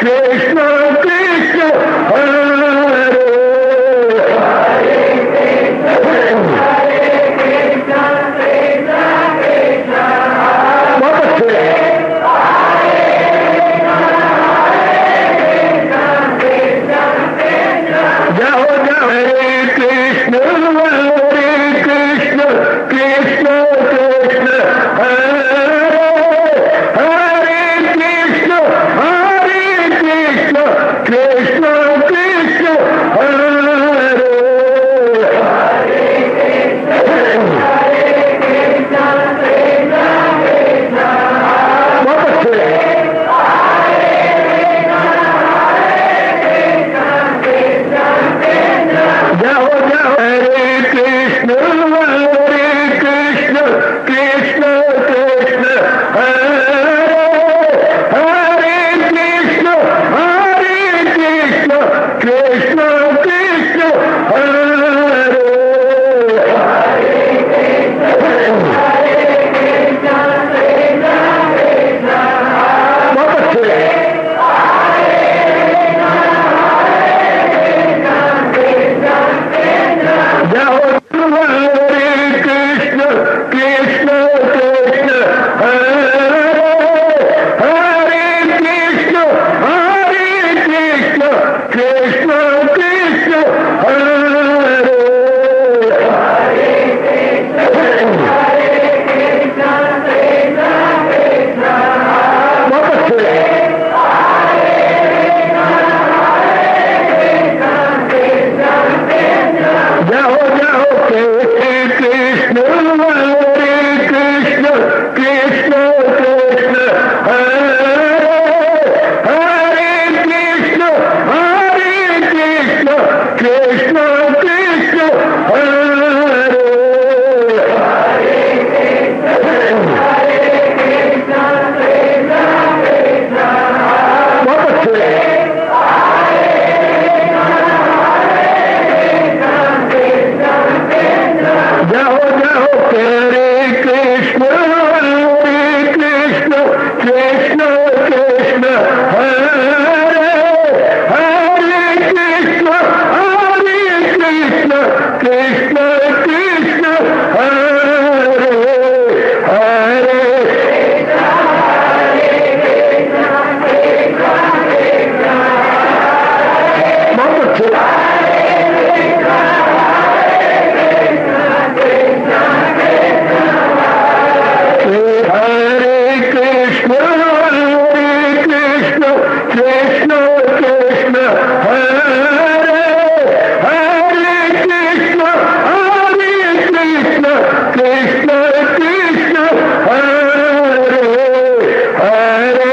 कृष्ण कृष्ण हरे बहुत अच्छे जाओ जाओ हरे कृष्ण कृष्ण कृष्ण हरे हरे कृष्ण कृष्ण कृष्ण हरे बहुत अच्छे जाओ जाओ हरे कृष्ण कृष्ण कृष्ण हरे हरे कृष्ण कृष्ण कृष्ण हरे बहुत अच्छे जाओ हरे कृष्ण कृष्ण हरे हरे कृष्ण कृष्ण कृष्ण हरे बहुत अच्छे जाओ जाओ हरे कृष्ण कृष्ण हरे हरे कृष्ण कृष्ण हरे बहुत अच्छे जाओ जाओ हरे कृष्ण कृष्ण हरे हरे कृष्ण कृष्ण हरे हरे बहुत अच्छे हरे कृष्ण कृष्ण हरे हरे कृष्ण कृष्ण हरे हरे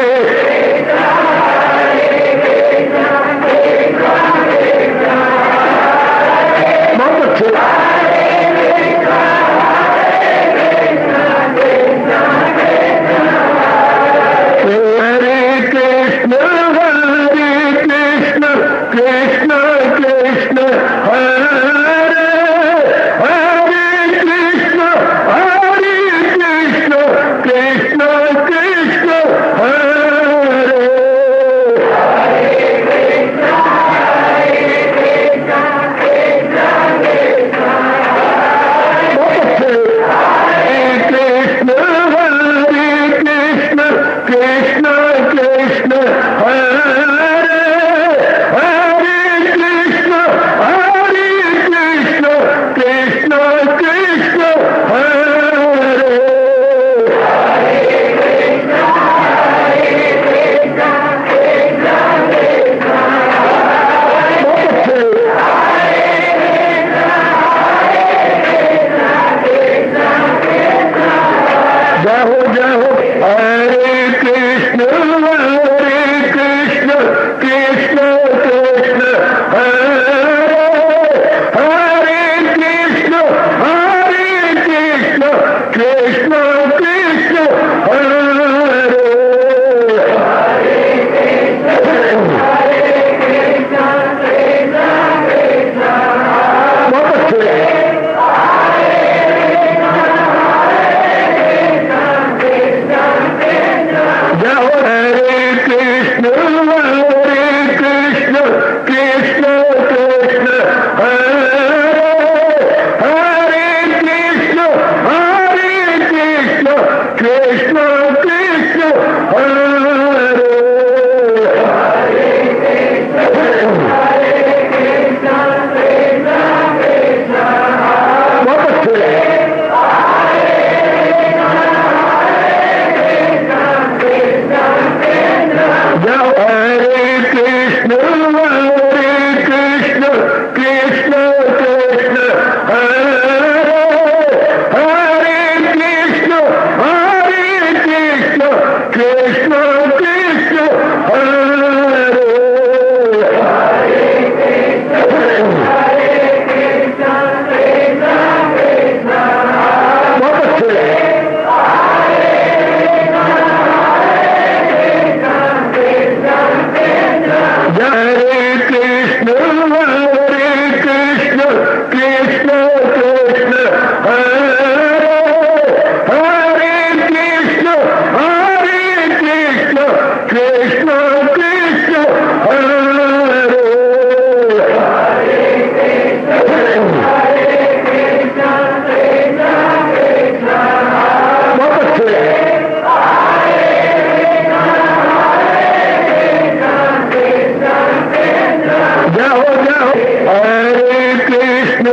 जाओ जाओ हरे कृष्ण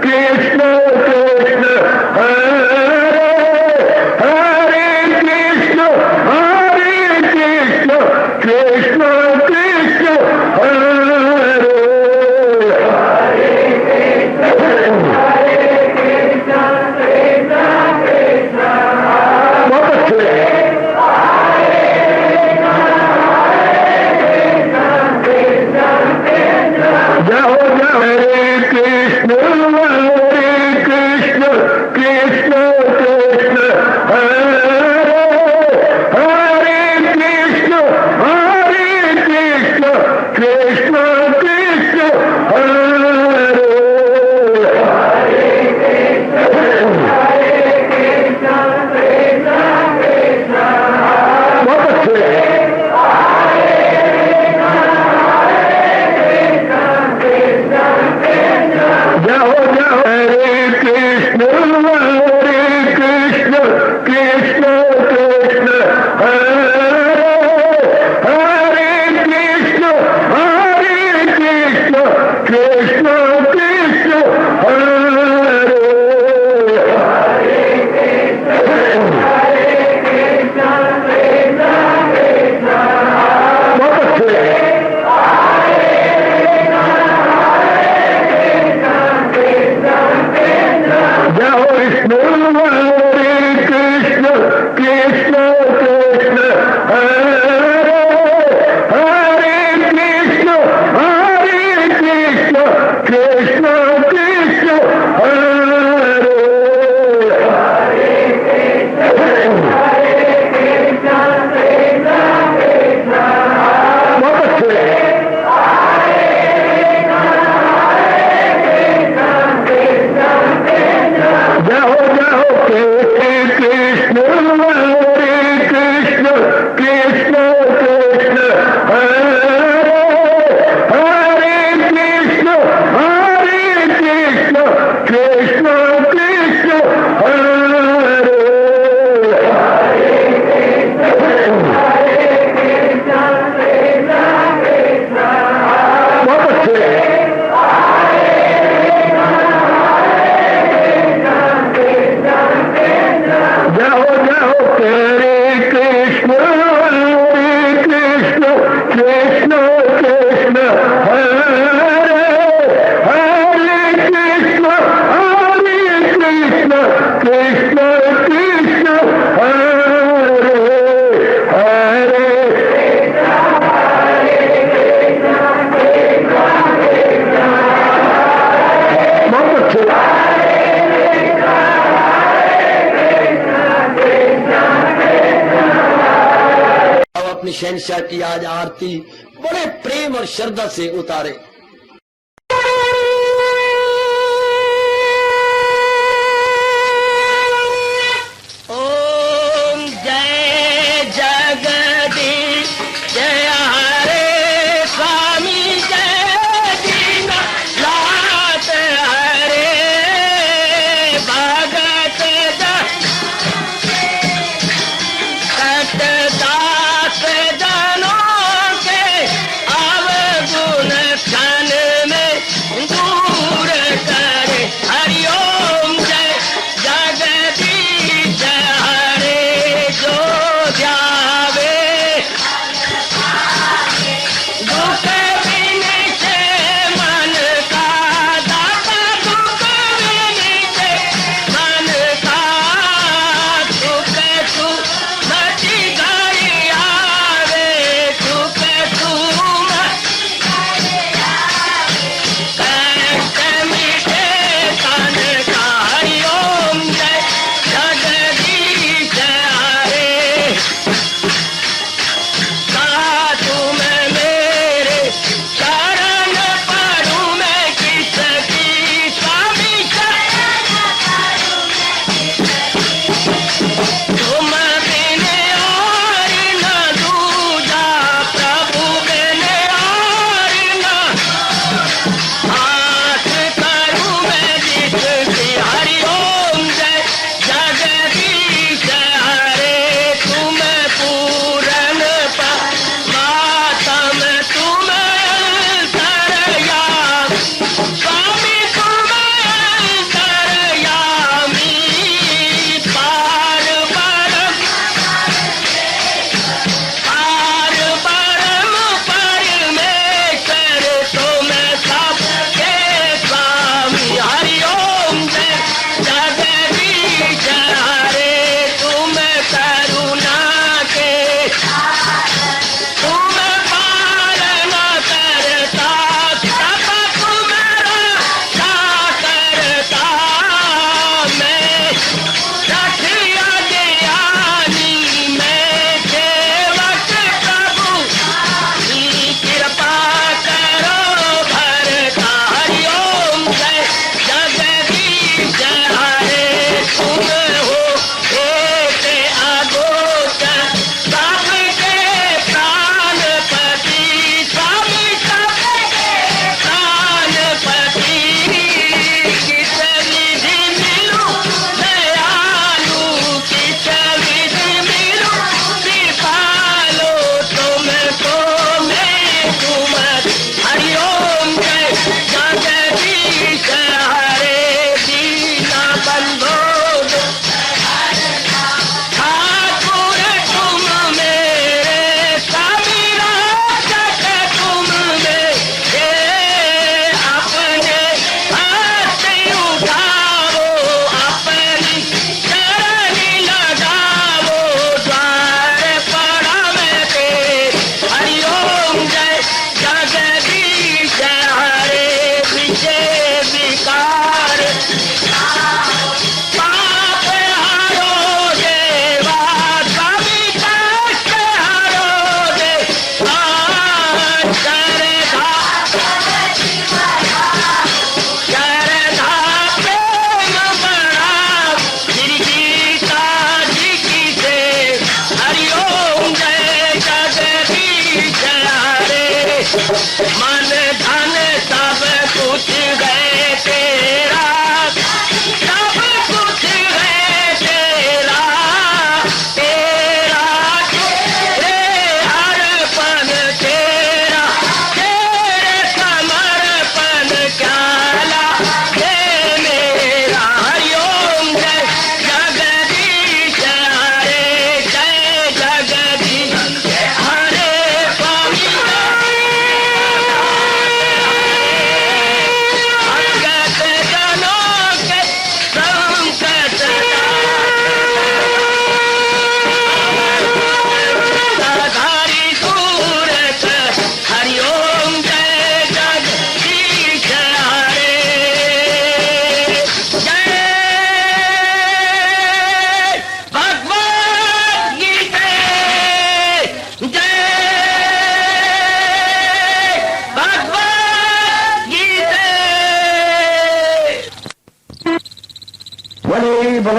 कृष्ण कृष्ण हरे हरे कृष्ण कृष्ण कृष्ण हरे बहुत अच्छे जाओ जाओ हरे कृष्ण कृष्ण कृष्ण हरे हरे कृष्ण कृष्ण कृष्ण हरे बहुत अच्छे जाओ जाओ हरे कृष्ण कृष्ण कृष्ण हरे हरे कृष्ण कृष्ण कृष्ण हरे बहुत अच्छे जाओ विष्णु कृष्ण कृष्ण हरे हरे कृष्ण कृष्ण हरे बहुत अच्छे जाओ जाओ कृष्ण कृष्ण कृष्ण हरे हरे कृष्ण कृष्ण हरे बहुत अच्छे जाओ जाओ हरे कृष्ण कृष्ण हरे हरे कृष्ण कृष्ण हरे हरे बहुत अच्छे अपनी शहनशाह की आज आरती बड़े प्रेम और श्रद्धा से उतारे। ओम जय जगदीश जय हरे स्वामी जय दीनानाथ हरे भगत दास जनों के अवगुण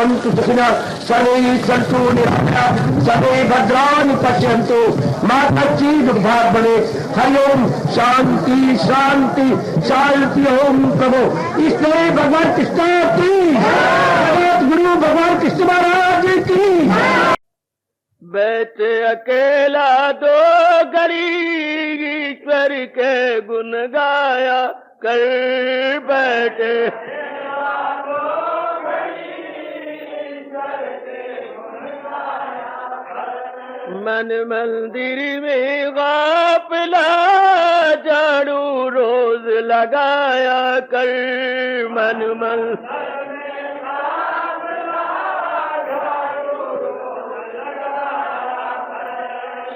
भवन्तु सुखिनः सर्वे सन्तु निरामयाः सर्वे भद्राणि पश्यन्तु मा कश्चित् दुर्भाग् भवेत्। हरि ओम शांति शांति शांति। ओम प्रभु ईश्वरी भगवान कृष्ण की जगत गुरु भगवान कृष्ण महाराज की। बैठे अकेला दो घड़ी ईश्वर के गुण गाया कर बैठे। मन मंदिर में गाफिला झाड़ू रोज लगाया कर। मन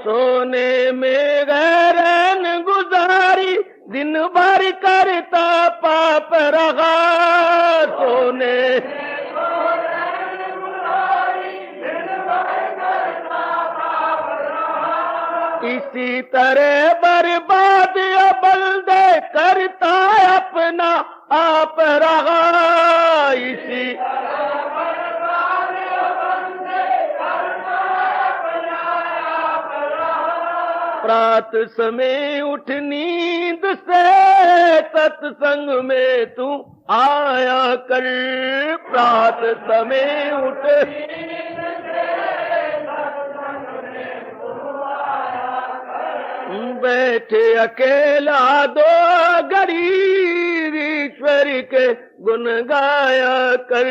सोने में गैरन गुजारी दिन भर करता पाप रहा। सोने इसी तरह बर्बाद बल्दे करता अपना आप रहा। इसी प्रात समय उठ नींद से सत्संग में तू आया कर। प्रात समय उठ बैठे अकेला दो घड़ी ईश्वर के गुण गाया कर।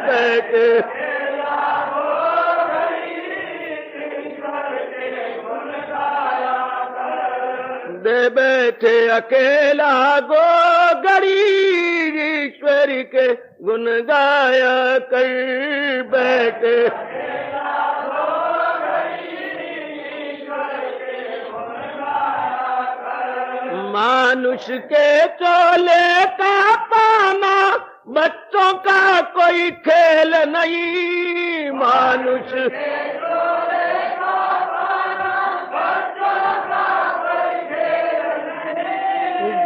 बैठे दे बैठे अकेला गो घड़ी ईश्वर के गुण गाया कर। बैठे मानुष के चोले का पाना बच्चों का कोई खेल नहीं। मानुष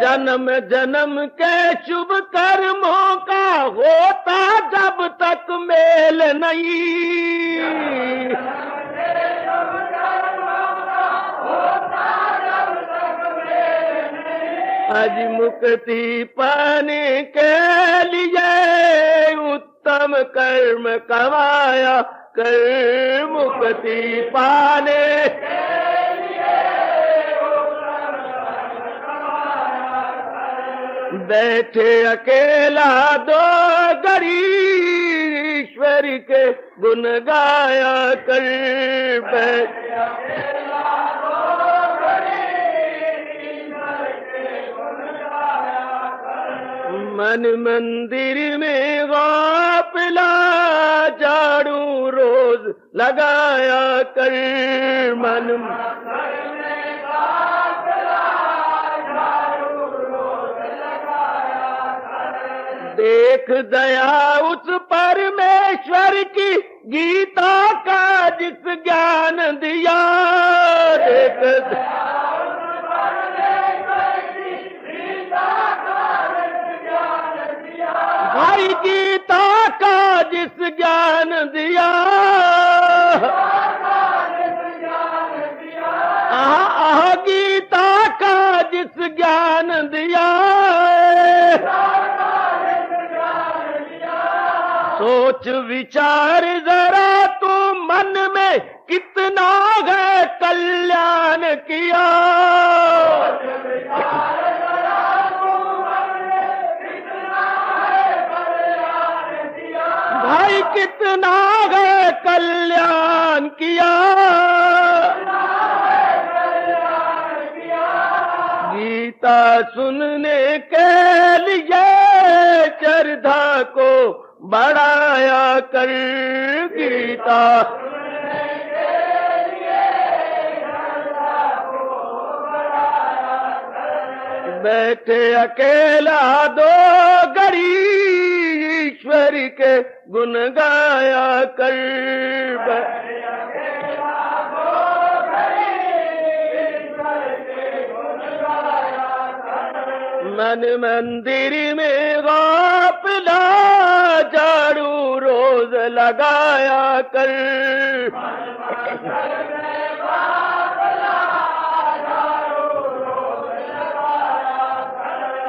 जन्म जन्म के शुभ कर्मों का होता जब तक मेल नहीं। आज मुक्ति पाने के लिए उत्तम कर्म कमाया कर। मुक्ति पाने बैठे अकेला दो घड़ी ईश्वर के गुण गाया कर। बैठे मन मंदिर में गाफिला झाड़ू रोज लगाया कर। मन देख दया उस परमेश्वर की गीता का जिस ज्ञान दिया। देख भाई गीता का जिस ज्ञान दिया। आह गीता का जिस ज्ञान दिया। सोच विचार जरा तू मन में कितना है कल्याण किया। भाई कितना है कल्याण किया। गीता सुनने के लिए श्रद्धा को बढ़ाया कर। गीता बैठे अकेला दो घड़ी ईश्वर के गुण गाया कर। मन मंदिर में गाफिला झाड़ू रोज लगाया कर।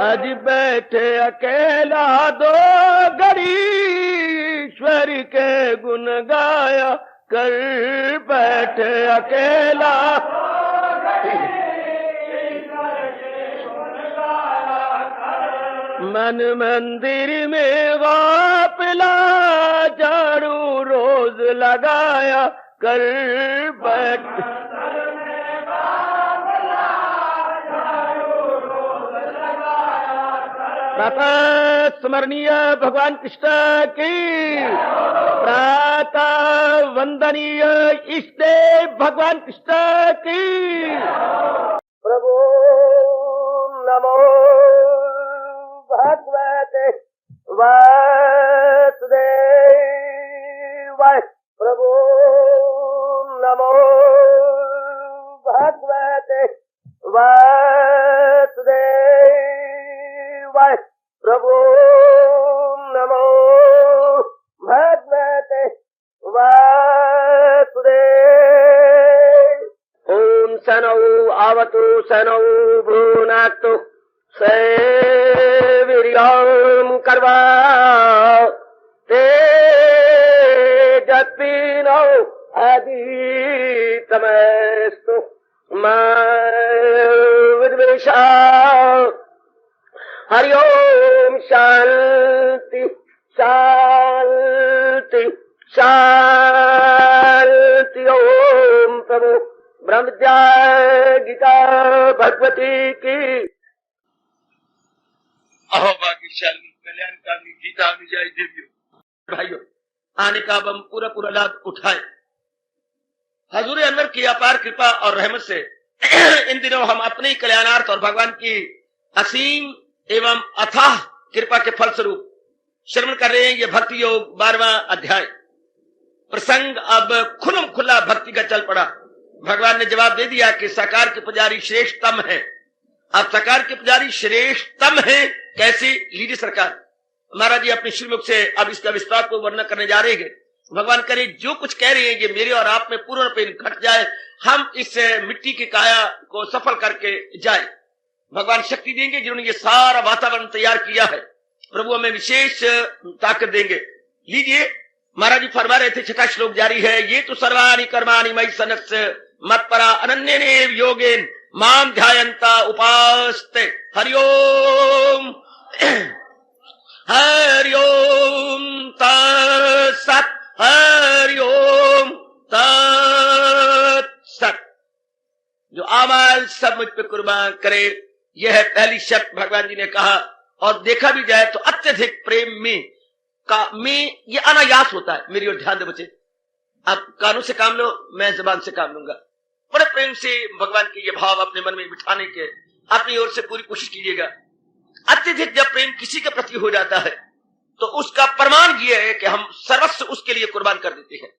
आज बैठे अकेला दो घड़ी ईश्वर के गुण गाया कर। बैठे अकेला मन मंदिर में गाफिला झाड़ू रोज लगाया कर। बैठ प्रातः स्मरणीय भगवान कृष्ण की, प्रातः वंदनीय इष्ट देव भगवान कृष्ण की। प्रभु नमो भगवते वासुदेवाय। प्रभु नमो भगवते वासुदेवाय। प्रभु नमो भगवते वासुदेव। ओम सनौ आवतु सनौ भ्रूनातु सेवीर्यं कर्वा तेजस्विनो अधीतमस्तु मा विद्वेषा। हरि ओम शांति शांति शांति। ओम प्रभु ब्रह्म विद्या गीता भगवती की। अहो भाग्यशाली कल्याणकारी गीता अनुयायी देवियों भाइयों, आने का अब हम पूरा पूरा लाभ उठाए। हजूर अनवर की अपार कृपा और रहमत से इन दिनों हम अपने ही कल्याणार्थ और भगवान की असीम एवं अथाह कृपा के फलस्वरूप श्रवण कर रहे हैं ये भक्ति योग 12वां अध्याय। प्रसंग अब खुलम खुला भक्ति का चल पड़ा। भगवान ने जवाब दे दिया कि साकार के पुजारी श्रेष्ठतम है। अब साकार के पुजारी श्रेष्ठतम है कैसे? लीजिए सरकार महाराज जी अपने श्रीमुख से अब इसका विस्तार को वर्णन करने जा रहे हैं। भगवान करे जो कुछ कह रहे हैं ये मेरे और आप में पूर्ण पे घट जाए, हम इस मिट्टी की काया को सफल करके जाए। भगवान शक्ति देंगे जिन्होंने ये सारा वातावरण तैयार किया है। प्रभु हमें विशेष ताकत देंगे। लीजिए महाराज जी फरमा रहे थे, छठा श्लोक जारी है। ये तो सर्वाणि कर्माणि मयि सन्न्यस्य मत्परा अनन्येन योगेन माम ध्यायन्ता उपास्ते। हरिओम हरिओम तत्सत् हरिओम तत्सत्। जो अमल सब मुझ पे कुर्बान करे, यह है पहली शर्त भगवान जी ने कहा। और देखा भी जाए तो अत्यधिक प्रेम में ये अनायास होता है। मेरी ओर ध्यान दे बच्चे, आप कानों से काम लो, मैं जबान से काम लूंगा। बड़े प्रेम से भगवान के ये भाव अपने मन में बिठाने के अपनी ओर से पूरी कोशिश कीजिएगा। अत्यधिक जब प्रेम किसी के प्रति हो जाता है तो उसका प्रमाण यह है कि हम सर्वस्व उसके लिए कुर्बान कर देते हैं।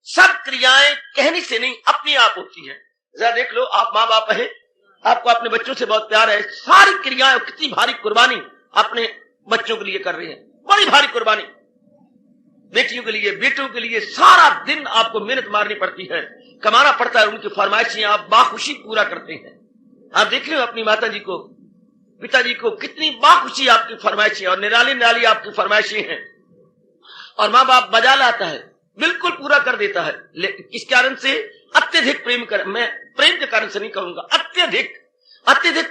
सब क्रियाएं कहने से नहीं अपने आप होती हैं। जरा देख लो, आप माँ बाप हैं, आपको अपने बच्चों से बहुत प्यार है, सारी क्रियाएं कितनी भारी कुर्बानी अपने बच्चों के लिए कर रहे हैं। बड़ी भारी कुर्बानी बेटियों के लिए, बेटों के लिए सारा दिन आपको मेहनत मारनी पड़ती है, कमाना पड़ता है। उनकी फरमाइशें आप बाखुशी पूरा करते हैं। आप देख रहे हो अपनी माता जी को, पिताजी को, कितनी बाखुशी आपकी फरमाइशें और निराली निराली आपकी फरमाइशें हैं। और माँ बाप बजा लाता है, बिल्कुल पूरा कर देता है। किस कारण से? अत्यधिक प्रेम कर, मैं प्रेम के कारण से नहीं कहूंगा, अत्यधिक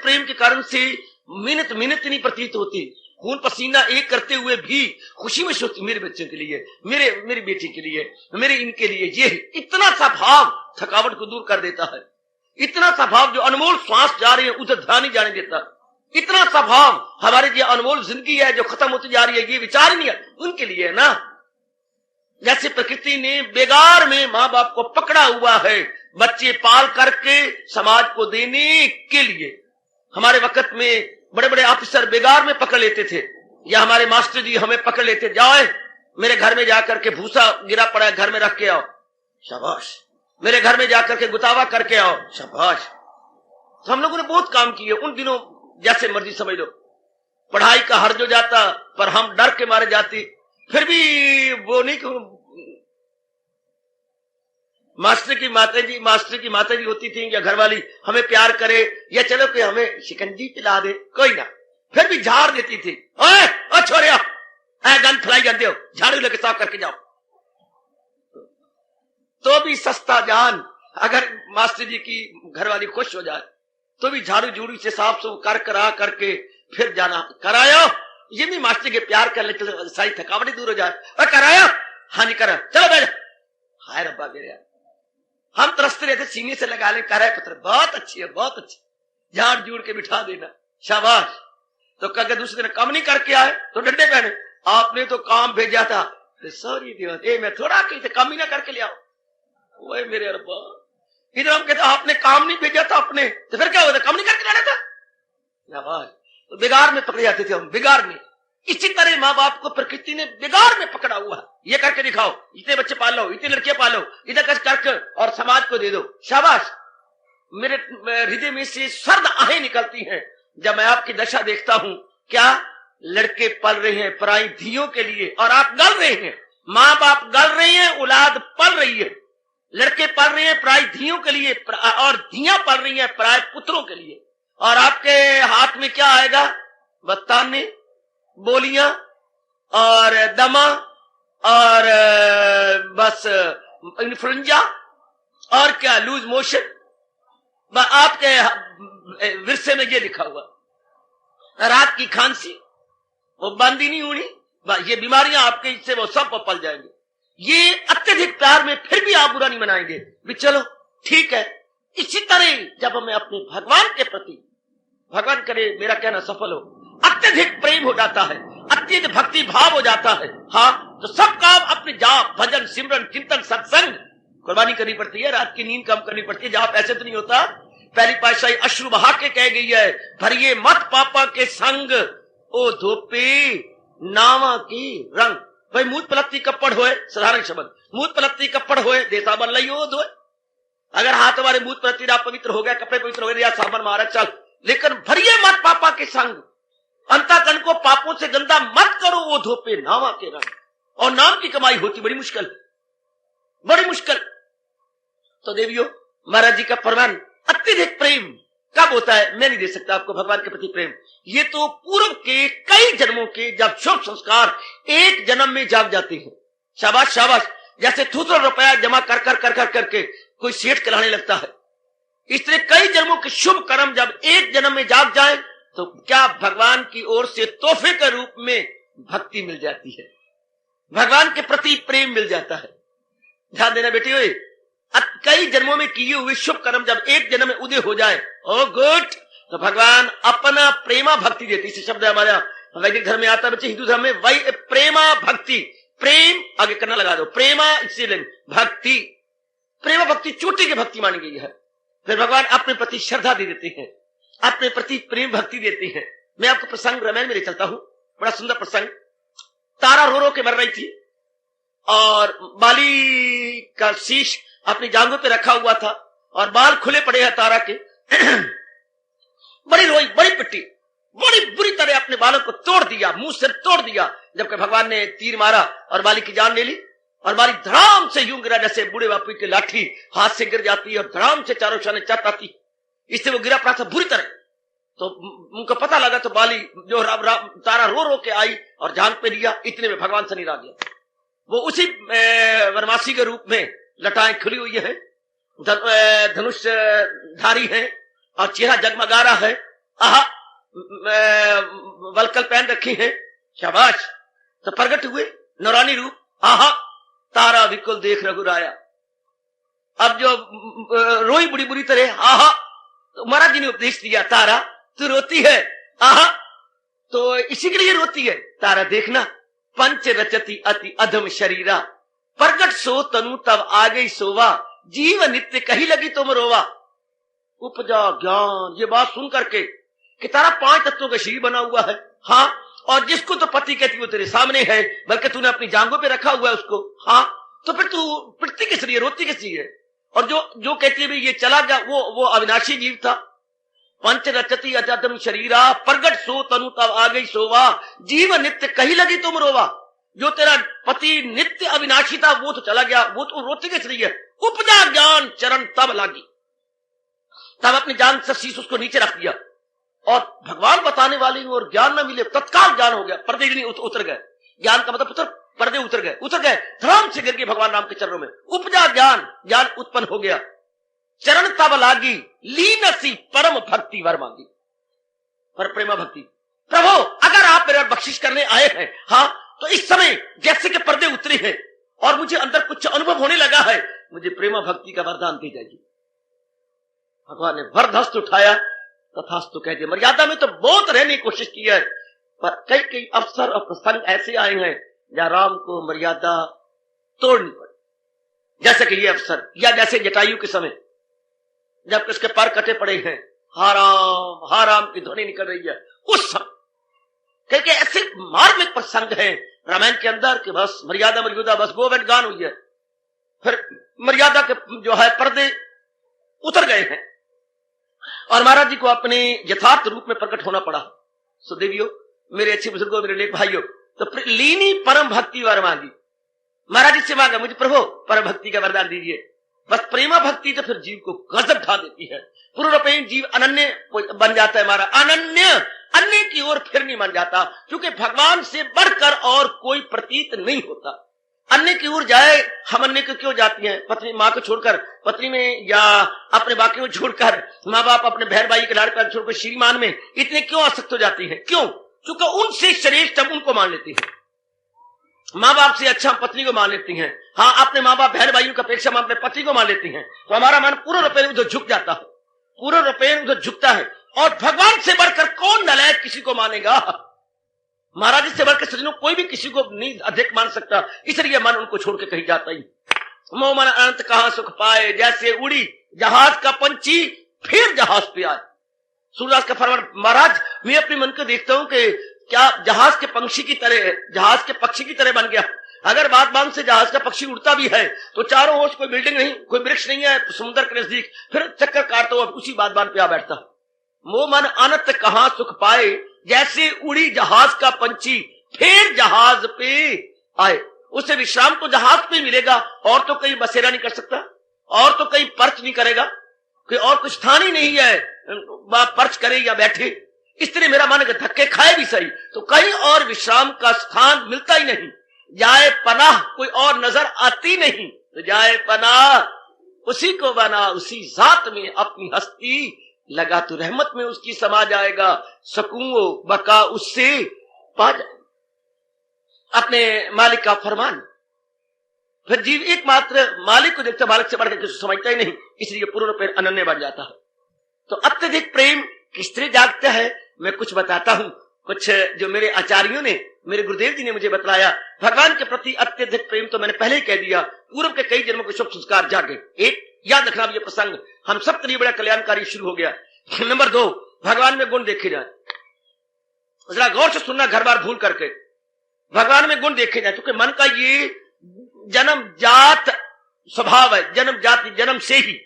प्रेम के कारण से मिनट नहीं प्रतीत होती। खून पसीना एक करते हुए भी खुशी में सोचती मेरे बच्चों के लिए, मेरी बेटी के लिए, मेरे इनके लिए। ये इतना सा भाव थकावट को दूर कर देता है। इतना सा भाव जो अनमोल श्वास जा रही है उधर ध्यान नहीं जाने देता। इतना सा भाव हमारी जो अनमोल जिंदगी है जो खत्म होती जा रही है, ये विचार ही नहीं है उनके लिए, है ना। जैसे प्रकृति ने बेगार में माँ बाप को पकड़ा हुआ है बच्चे पाल करके समाज को देने के लिए। हमारे वक्त में बड़े बड़े ऑफिसर बेगार में पकड़ लेते थे, या हमारे मास्टर जी हमें पकड़ लेते, जाओ मेरे घर में जाकर के भूसा गिरा पड़ा है घर में रख के आओ, शाबाश। मेरे घर में जाकर के गुतावा करके आओ, शाबाश। तो हम लोगों ने बहुत काम किए उन दिनों, जैसे मर्जी समझ लो। पढ़ाई का हर्ज हो जाता, पर हम डर के मारे जाते। फिर भी वो नहीं कि मास्टर की माता जी होती थी या घरवाली हमें प्यार करे या चलो कि हमें शिकंजी पिला दे, कोई ना, फिर भी झाड़ देती थी। ओए ओ छोड़िया, गंद खिलाई जाते हो, झाड़ू लेके साफ करके जाओ। तो भी सस्ता जान, अगर मास्टर जी की घरवाली खुश हो जाए तो भी झाड़ू झूड़ू से साफ सुफ करा करके फिर जाना। करायो, ये भी मास्टर के प्यार कर ले, चलो सारी थकावट दूर हो जाए। और करायो, हाँ नहीं करा, चलो बैठ। हाय रब्बा मेरे, हम तरसते रहते, सीने से लगा ले, कराए पुत्र बहुत अच्छी है, बहुत अच्छी, झाड़ झूड़ के बिठा देना, शाबाश। तो कल दूसरे दिन काम नहीं करके आए तो डंडे पहने, आपने तो काम भेजा था। सॉरी देवा, मैं थोड़ा कहीं काम ही ना करके ले आओ। वो मेरे रब्बा, इधर हम कहते आपने काम नहीं भेजा था अपने, तो फिर क्या होता, काम नहीं करके लाना था। शाबाश। तो बिगाड़ में पकड़े जाते थे हम, बिगाड़ में। इसी तरह माँ बाप को प्रकृति ने बिगाड़ में पकड़ा हुआ है। ये करके दिखाओ, इतने बच्चे पालो, इतनी लड़कियां पालो, इधर कस करके और समाज को दे दो, शाबाश। मेरे हृदय में से सर्द आहें निकलती हैं जब मैं आपकी दशा देखता हूं। क्या लड़के पल रहे हैं पराई धियों के लिए, और आप गल रहे हैं, माँ बाप गल रहे हैं, औलाद पल रही है। लड़के पल रहे हैं पराई धियों के लिए और धियां पल रही हैं पराए पुत्रों के लिए, और आपके हाथ में क्या आएगा, बताने, बोलियां और दमा और बस इन्फ्लुएंजा और क्या, लूज मोशन। आपके विरसे में ये लिखा हुआ, रात की खांसी, वो बंद ही नहीं होनी, ये बीमारियां आपके इससे वो सब पल जाएंगे। ये अत्यधिक प्यार में फिर भी आप बुरा नहीं मनाएंगे भी, चलो ठीक है। इसी तरह जब हमें अपने भगवान के प्रति, भगवान करे मेरा कहना सफल हो, अत्यधिक प्रेम हो जाता है, अत्यधिक भक्ति भाव हो जाता है, हाँ, तो सब काम अपने जाप भजन सिमरन कीर्तन सत्संग कुर्बानी करनी पड़ती है, रात की नींद कम करनी पड़ती है। जाप ऐसे तो नहीं होता। पहली पातशाही अश्रु बहा के कह गई है, भरिए मत पापा के संग ओ धोपे नावा की रंग। भाई मूत पलत्ती कपड़ होए, साधारण शब्द, मूत पलत्ती कपड़ होए देसा बन लई हो धोए। अगर हाथ हमारे मूत पलत्ती पवित्र हो गया, कपड़े पवित्र हो गए, या साबन मारा चल, लेकिन भरिए मत पापा के संग, अंतःकरण को पापों से गंदा मत करो, वो धोपे नावा के रंग। और नाम की कमाई होती बड़ी मुश्किल, बड़ी मुश्किल। तो देवियों, महाराज जी का फरमान, अत्यधिक प्रेम कब होता है, मैं नहीं दे सकता आपको भगवान के प्रति प्रेम। ये तो पूर्व के कई जन्मों के जब शुभ संस्कार एक जन्म में जाग जाते हैं। शाबाश शाबाश। जैसे थूथर रुपया जमा कर करके कोई सेठ कहलाने लगता है, इस तरह कई जन्मों के शुभ कर्म जब एक जन्म में जाग जाए तो क्या भगवान की ओर से तोहफे के रूप में भक्ति मिल जाती है, भगवान के प्रति प्रेम मिल जाता है। ध्यान देना बेटी, हुए कई जन्मों में किए हुए शुभ कर्म जब एक जन्म में उदय हो जाए, ओ गुड, तो भगवान अपना प्रेमा भक्ति देते। इसे शब्द हमारा वैदिक धर्म में आता है बच्चे, हिंदू धर्म में वही प्रेमा भक्ति, प्रेम आगे करना लगा दो, प्रेमा इसलिए भक्ति, प्रेमा भक्ति चोटी की भक्ति मानी गई है। फिर भगवान अपने प्रति श्रद्धा दे देते हैं, अपने प्रति प्रेम भक्ति देते हैं। मैं आपको प्रसंग रामायण में ले चलता हूं, बड़ा सुंदर प्रसंग। तारा रो रो के मर रही थी और बाली का शीश अपनी जांघों पे रखा हुआ था और बाल खुले पड़े हैं तारा के। बड़ी रोई, बड़ी पिट्टी, बड़ी बुरी तरह अपने बालों को तोड़ दिया, मुंह से तोड़ दिया। जबकि भगवान ने तीर मारा और बाली की जान ले ली, और बाली धड़ाम से यूं गिरा जैसे बूढ़े बापू की लाठी हाथ से गिर जाती है और धड़ाम से चारों शाने चट आती, इससे वो गिरा पड़ा था बुरी तरह। तो उनको पता लगा, तो बाली जो तारा रो रो के आई और जान पे लिया। इतने में भगवान शनि आ गया। वो उसी वनवासी के रूप में लटाएं खुली हुई है, धनुष धारी है और चेहरा जगमगा रहा है, आहा वलकल पहन रखी है, शाबाश। तो प्रगट हुए नौरानी रूप, आहा तारा विकुल देख रघुराया। अब जो रोई बुरी बुरी तरह, आहा, तो महाराज जी ने उपदेश दिया, तारा तू रोती है, आहा, तो इसी के लिए रोती है। तारा देखना, पंच रचती अति अधम शरीरा, प्रगट सो तनु तब आ गई सोवा, जीव नित्य कही लगी तुम रोवा। उपजा ज्ञान, ये बात सुन करके कि तारा 5 तत्वों का शरीर बना हुआ है, हाँ, और जिसको तो पति कहती वो तेरे सामने है, बल्कि तूने अपनी जांघों पे रखा हुआ है उसको, हाँ, तो फिर तू पिटती किस लिए, रोती किस लिए? और जो कहती है ये चला गया, वो अविनाशी जीव था, पंच रचती अत्यतम शरीरा, प्रगट सो तनु तब आ गई सोवा, जीव नित्य कही लगी तुम रोवा। जो तेरा पति नित्य अविनाशी था वो तो चला गया, वो तो रोती किस रही है। उपजा ज्ञान चरण तब लागी, तब अपनी जान से शीश उसको नीचे रख दिया और भगवान बताने वाले और ज्ञान न मिले, तत्काल ज्ञान हो गया, पर्दे नहीं उतर गए। ज्ञान का मतलब पुत्र पर्दे उतर गए, धर्म से गिर गए भगवान राम के चरणों में। उपजा ज्ञान, ज्ञान उत्पन्न हो गया, चरण तब लागी, लीनसी परम भक्ति वर मांगी। पर प्रेमा भक्ति, प्रभु अगर आप मेरा बख्शिश करने आए हैं, हाँ, तो इस समय जैसे कि पर्दे उतरे हैं और मुझे अंदर कुछ अनुभव होने लगा है, मुझे प्रेमा भक्ति का वरदान दी जाएगी। भगवान ने वरदहस्त उठाया, तथास्तु कह दिया। मर्यादा में तो बहुत रहने की कोशिश की है, पर कई कई अवसर और प्रसंग ऐसे आए हैं जहां राम को मर्यादा तोड़नी पड़ी। जैसे कि ये अवसर, या जैसे जटायु के समय जब उसके पैर कटे पड़े हैं, हाराम की ध्वनि निकल रही है, उस समय क्योंकि ऐसे मार्मिक प्रसंग है रामायण के अंदर कि बस मर्यादा मर्यादा बस गोविंद गान हुई है, फिर मर्यादा के जो है पर्दे उतर गए हैं और महाराज जी को अपने यथार्थ रूप में प्रकट होना पड़ा। सुदेवियों, मेरे अच्छे बुजुर्गों, मेरे लेख भाइयों, तो लीनी परम भक्ति वर मांगी। महाराज जी से मांगा, मुझे प्रभु परम भक्ति का वरदान दीजिए। बस प्रेमा भक्ति तो फिर जीव को गजब ढा देती है। पूर्ण रूपेण जीव अनन्य बन जाता है। हमारा अनन्य, अन्य की ओर फिर नहीं बन जाता, क्योंकि भगवान से बढ़कर और कोई प्रतीत नहीं होता। अन्य की ओर जाए, हम अन्य को क्यों जाती हैं? पत्नी माँ को छोड़कर, पत्नी में या अपने बाकी को छोड़कर, माँ बाप अपने बहन भाई के लाड़ प्यार छोड़कर श्रीमान में इतने क्यों आसक्त हो जाती हैं? क्यों? क्योंकि उनसे श्रेष्ठ हम उनको मान लेती हैं। माँ बाप से अच्छा हम पत्नी को मान लेती हैं। हाँ, अपने माँ बाप बहन भाइयों की अपेक्षा हम अपने पति को मान लेती हैं, तो हमारा मन पूर्ण रूपेण उधर झुक जाता है, पूर्ण रूपेण उधर झुकता है। और भगवान से बढ़कर कौन नलायक किसी को मानेगा? महाराज जी से बढ़कर सज्जनों कोई भी किसी को नहीं अधिक मान सकता, इसलिए मन उनको छोड़ के कहीं जाता ही। मोह मन अनंत कहां सुख पाए, जैसे उड़ी जहाज का पंछी फिर जहाज पे आए। सूरदास का फरमान, महाराज मैं अपने मन को देखता हूं कि क्या जहाज के पंछी की तरह, जहाज के पक्षी की तरह बन गया। अगर बात बात से जहाज का पक्षी उड़ता भी है तो चारों ओर कोई बिल्डिंग नहीं, कोई वृक्ष नहीं है, समुद्र के नजदीक, फिर चक्कर काटता हुआ उसी बात पे आ बैठता। मोह मन अनंत कहां सुख पाए, जैसे उड़ी जहाज का पंछी फिर जहाज पे आए। उसे विश्राम तो जहाज पे मिलेगा, और तो कहीं बसेरा नहीं कर सकता, और तो कहीं पर्च नहीं करेगा, कोई और कुछ स्थान ही नहीं है पर्च करे या बैठे। इसलिए मेरा मन धक्के खाए भी सही, तो कहीं और विश्राम का स्थान मिलता ही नहीं। जाए पनाह कोई और नजर आती नहीं, तो जाए पनाह उसी को बना, उसी जात में अपनी हस्ती लगा, तो रहमत में उसकी समा जाएगा, सकूं बका उससे पा जाएगा। अपने मालिक का फरमान, फिर जीव एकमात्र मालिक को देखता, मालिक से बढ़कर किसी समझता ही नहीं, इसलिए पूर्ण रूप में अनन्य बन जाता है। तो अत्यधिक प्रेम किस तरह जागता है, मैं कुछ बताता हूं। कुछ जो मेरे आचार्यों ने, मेरे गुरुदेव जी ने मुझे बतलाया, भगवान के प्रति अत्यधिक प्रेम तो मैंने पहले ही कह दिया, पूर्व के कई जन्मों के शुभ संस्कार जागे। एक याद रखना, ये प्रसंग हम सब के लिए बड़ा कल्याणकारी शुरू हो गया। नंबर 2, भगवान में गुण देखे जाए। जरा गौर से सुनना, घर बार भूल करके भगवान में गुण देखे जाए, क्योंकि मन का ये जन्म जात स्वभाव है, जन्म जाति, जन्म से ही,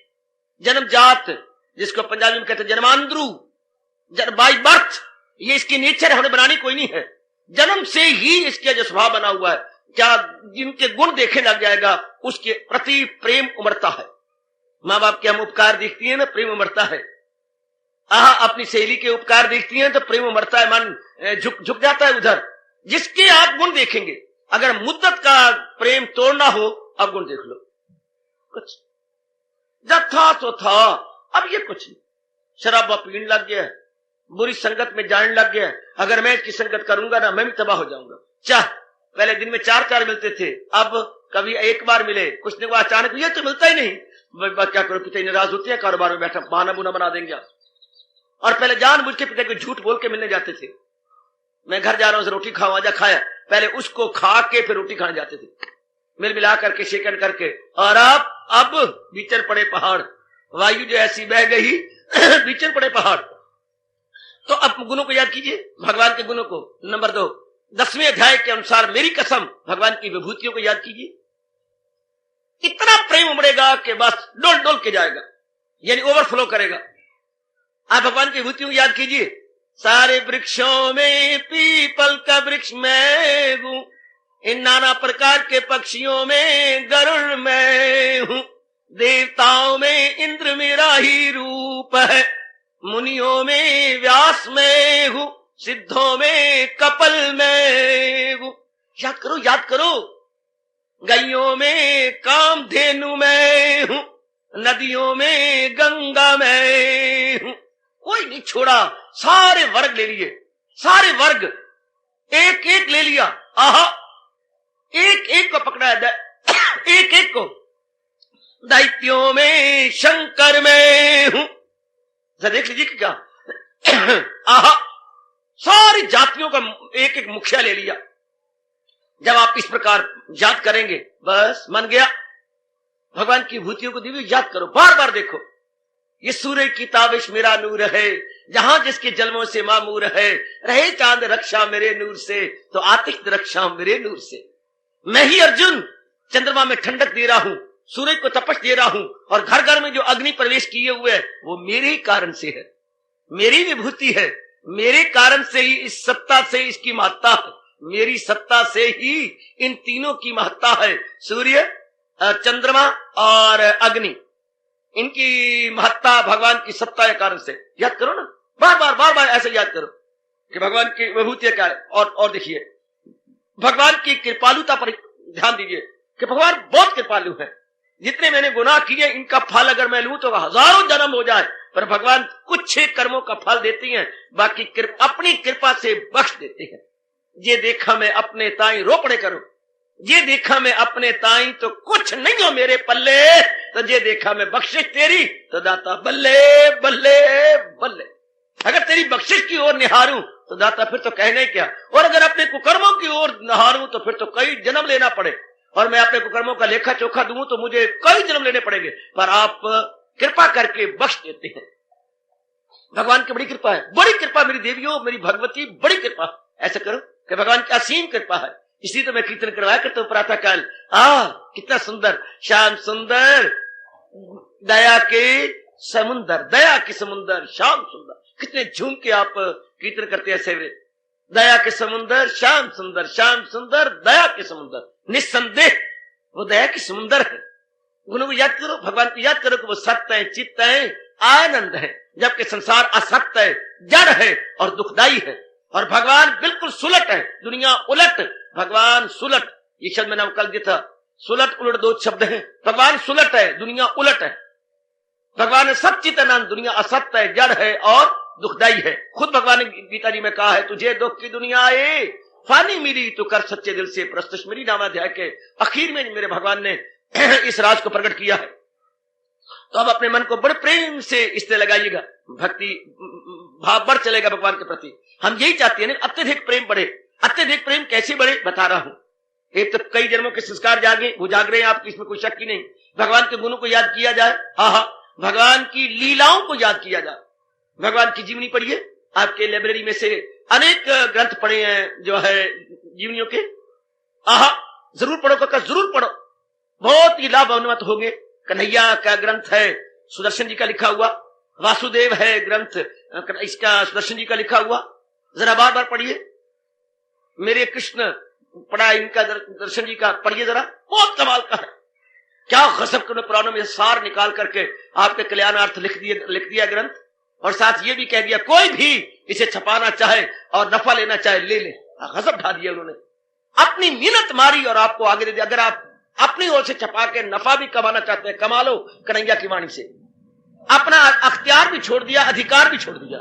जन्म जात जिसको पंजाबी में कहते हैं जन्मांध्रू, बाई बर्थ, ये इसकी नेचर है, हमने बनानी कोई नहीं है, जन्म से ही इसका जो स्वभाव बना हुआ है। क्या जिनके गुण देखे लग जाएगा उसके प्रति प्रेम उमड़ता है। माँ बाप के हम उपकार देखती हैं ना, प्रेम उमड़ता है। अपनी सहेली के उपकार देखती हैं तो प्रेम उमड़ता है, मन झुक जाता है उधर। जिसके आप गुण देखेंगे, अगर मुद्दत का प्रेम तोड़ना हो, अब गुण देख लो, कुछ जब था तो था, अब ये कुछ नहीं। शराब पीने लग गया, बुरी संगत में जाने लग गया, अगर मैं इसकी संगत करूंगा ना, मैं भी तबाह हो जाऊंगा। चाह पहले दिन में 4 मिलते थे, अब कभी एक बार मिले, कुछ नहीं हुआ, अचानक ये तो मिलता ही नहीं। क्या करो, पिता नाराज होते हैं, कारोबार में बैठा बहाना बुना बना देंगे। और पहले जानबूझ के पिता को झूठ बोल के मिलने जाते थे, मैं घर जा रहा हूं, रोटी खाओ, आजा खाया, पहले उसको खा के फिर रोटी खाने जाते थे, मिल मिला करके शेकन करके। और अब बीचन पड़े पहाड़, वायु जो ऐसी बह गई बीचन पड़े पहाड़। तो अब गुणों को याद कीजिए, भगवान के गुणों को। नंबर 2, 10वें अध्याय के अनुसार मेरी कसम, भगवान की विभूतियों को याद कीजिए। इतना प्रेम उमड़ेगा कि बस डोल डोल के जाएगा, यानी ओवरफ्लो करेगा। आप भगवान की विभूतियों को याद कीजिए। सारे वृक्षों में पीपल का वृक्ष मैं हूं, इन नाना प्रकार के पक्षियों में गरुड़ मैं हूं, देवताओं में इंद्र मेरा ही रूप है, मुनियों में व्यास मैं हूं, सिद्धों में कपिल मैं हूं। याद करो, याद करो। गैयों में कामधेनु मैं हूं, नदियों में गंगा मैं हूं। कोई नहीं छोड़ा, सारे वर्ग ले लिए, सारे वर्ग एक एक ले लिया। आहा, एक एक को पकड़ा है, एक एक को। दैत्यों में शंकर मैं हूं, जरा देख लीजिए कि क्या। आहा, सारी जातियों का एक एक मुखिया ले लिया। जब आप इस प्रकार याद करेंगे, बस मन गया। भगवान की विभूतियों को दिव्य याद करो, बार बार देखो। ये सूर्य की ताबिश मेरा नूर है, जहां जिसके जन्मों से मामूर है, रहे चांद रक्षा मेरे नूर से, तो आतिश रक्षा मेरे नूर से। मैं ही अर्जुन चंद्रमा में ठंडक दे रहा हूं, सूर्य को तपश दे रहा हूं, और घर घर में जो अग्नि प्रवेश किए हुए है वो मेरे ही कारण से है, मेरी विभूति है, मेरे कारण से ही इस सत्ता से इसकी महत्ता है, मेरी सत्ता से ही इन तीनों की महत्ता है। सूर्य, चंद्रमा और अग्नि, इनकी महत्ता भगवान की सत्ता के कारण से। याद करो ना, बार बार बार बार ऐसे याद करो कि भगवान की विभूति क्या है। और देखिए भगवान की कृपालुता पर ध्यान दीजिए कि भगवान बहुत कृपालु है। जितने मैंने गुनाह किए इनका फल अगर मैं लूं तो हजारों जन्म हो जाए, पर भगवान कुछ कर्मों का फल देती हैं, बाकी अपनी कृपा से बख्श देते हैं। ये देखा मैं अपने ताई रोपड़े करो, ये देखा मैं अपने ताई तो कुछ नहीं हो मेरे पल्ले, तो ये देखा मैं बख्शिश तेरी तो दाता बल्ले बल्ले बल्ले। अगर तेरी बख्शिश की ओर निहारूं तो दाता फिर तो कहने क्या, और अगर अपने कुकर्मों की ओर निहारूं तो फिर तो कई जन्म लेना पड़े, और मैं अपने कुकर्मों का लेखा चोखा दूं तो मुझे कई जन्म लेने पड़ेंगे, पर आप कृपा करके बख्श देते हैं। भगवान की बड़ी कृपा है, बड़ी कृपा मेरी देवियों, मेरी भगवती, बड़ी कृपा। ऐसा करो कि भगवान की असीम कृपा है, इसलिए तो मैं कीर्तन करवाया करता हूं प्रातः काल। कितना सुंदर, श्याम सुंदर दया के समुंदर, दया के समुंदर श्याम सुंदर। कितने झूम के आप कीर्तन करते हैं सेवरे। दया के समुंदर श्याम सुंदर, श्याम सुंदर दया के समुंदर। निस्संदेह वो दया के समुंदर है। गुणों को याद करो, भगवान को याद करो कि वो सत्य है, चित्त है, आनंद है, जबकि संसार असत्य है, जड़ है और दुखदाई है, और भगवान बिल्कुल सुलट है, दुनिया उलट। भगवान सुलट, ये शब्द मैंने कल दिया था, सुलट उलट दो शब्द है। भगवान सुलट है, दुनिया उलट है। भगवान सच्चित आनंद, दुनिया असत्य है, जड़ है और दुखदाई है। खुद भगवान ने गीता जी में कहा है, तुझे दुख की दुनिया आए फानी मिली तो कर सच्चे दिल से प्रस्तुत। मेरी नामाध्याय के आखिर में मेरे भगवान ने इस राज को प्रकट किया है। तो अब अपने मन को बड़े प्रेम से इससे लगाइएगा, भक्ति भाव बढ़ चलेगा भगवान के प्रति। हम यही चाहते हैं, अत्यधिक प्रेम बढ़े। अत्यधिक प्रेम कैसे बढ़े बता रहा हूं। एक तो कई जन्मों के संस्कार जागे, वो जाग रहे हैं आपकी, इसमें कोई शक ही नहीं। भगवान के गुणों को याद किया जाए, भगवान की लीलाओं को याद किया जाए। भगवान की जीवनी पढ़िए, आपके लाइब्रेरी में से अनेक ग्रंथ पढ़े हैं जो है जीवनियों के। जरूर पढ़ो काका, जरूर पढ़ो, बहुत ही लाभान्वित होंगे। कन्हैया का ग्रंथ है, सुदर्शन जी का लिखा हुआ। वासुदेव है ग्रंथ, इसका सुदर्शन जी का लिखा हुआ, जरा बार बार पढ़िए। मेरे कृष्ण पढ़ा, इनका दर्शन जी का पढ़िए जरा, बहुत कमाल का है। क्या गजब के पुराणों में सार निकाल करके आपके कल्याणार्थ लिख दिया ग्रंथ। और साथ ये भी कह दिया, कोई भी इसे छपाना चाहे और नफा लेना चाहे ले ले। गजब ढा दिया उन्होंने, अपनी मेहनत मारी और आपको आगे दे दिया। अगर आप अपनी ओर से छपा के नफा भी कमाना चाहते हैं, कमा लो कन्हैया की वाणी से। अपना अख्तियार भी छोड़ दिया, अधिकार भी छोड़ दिया।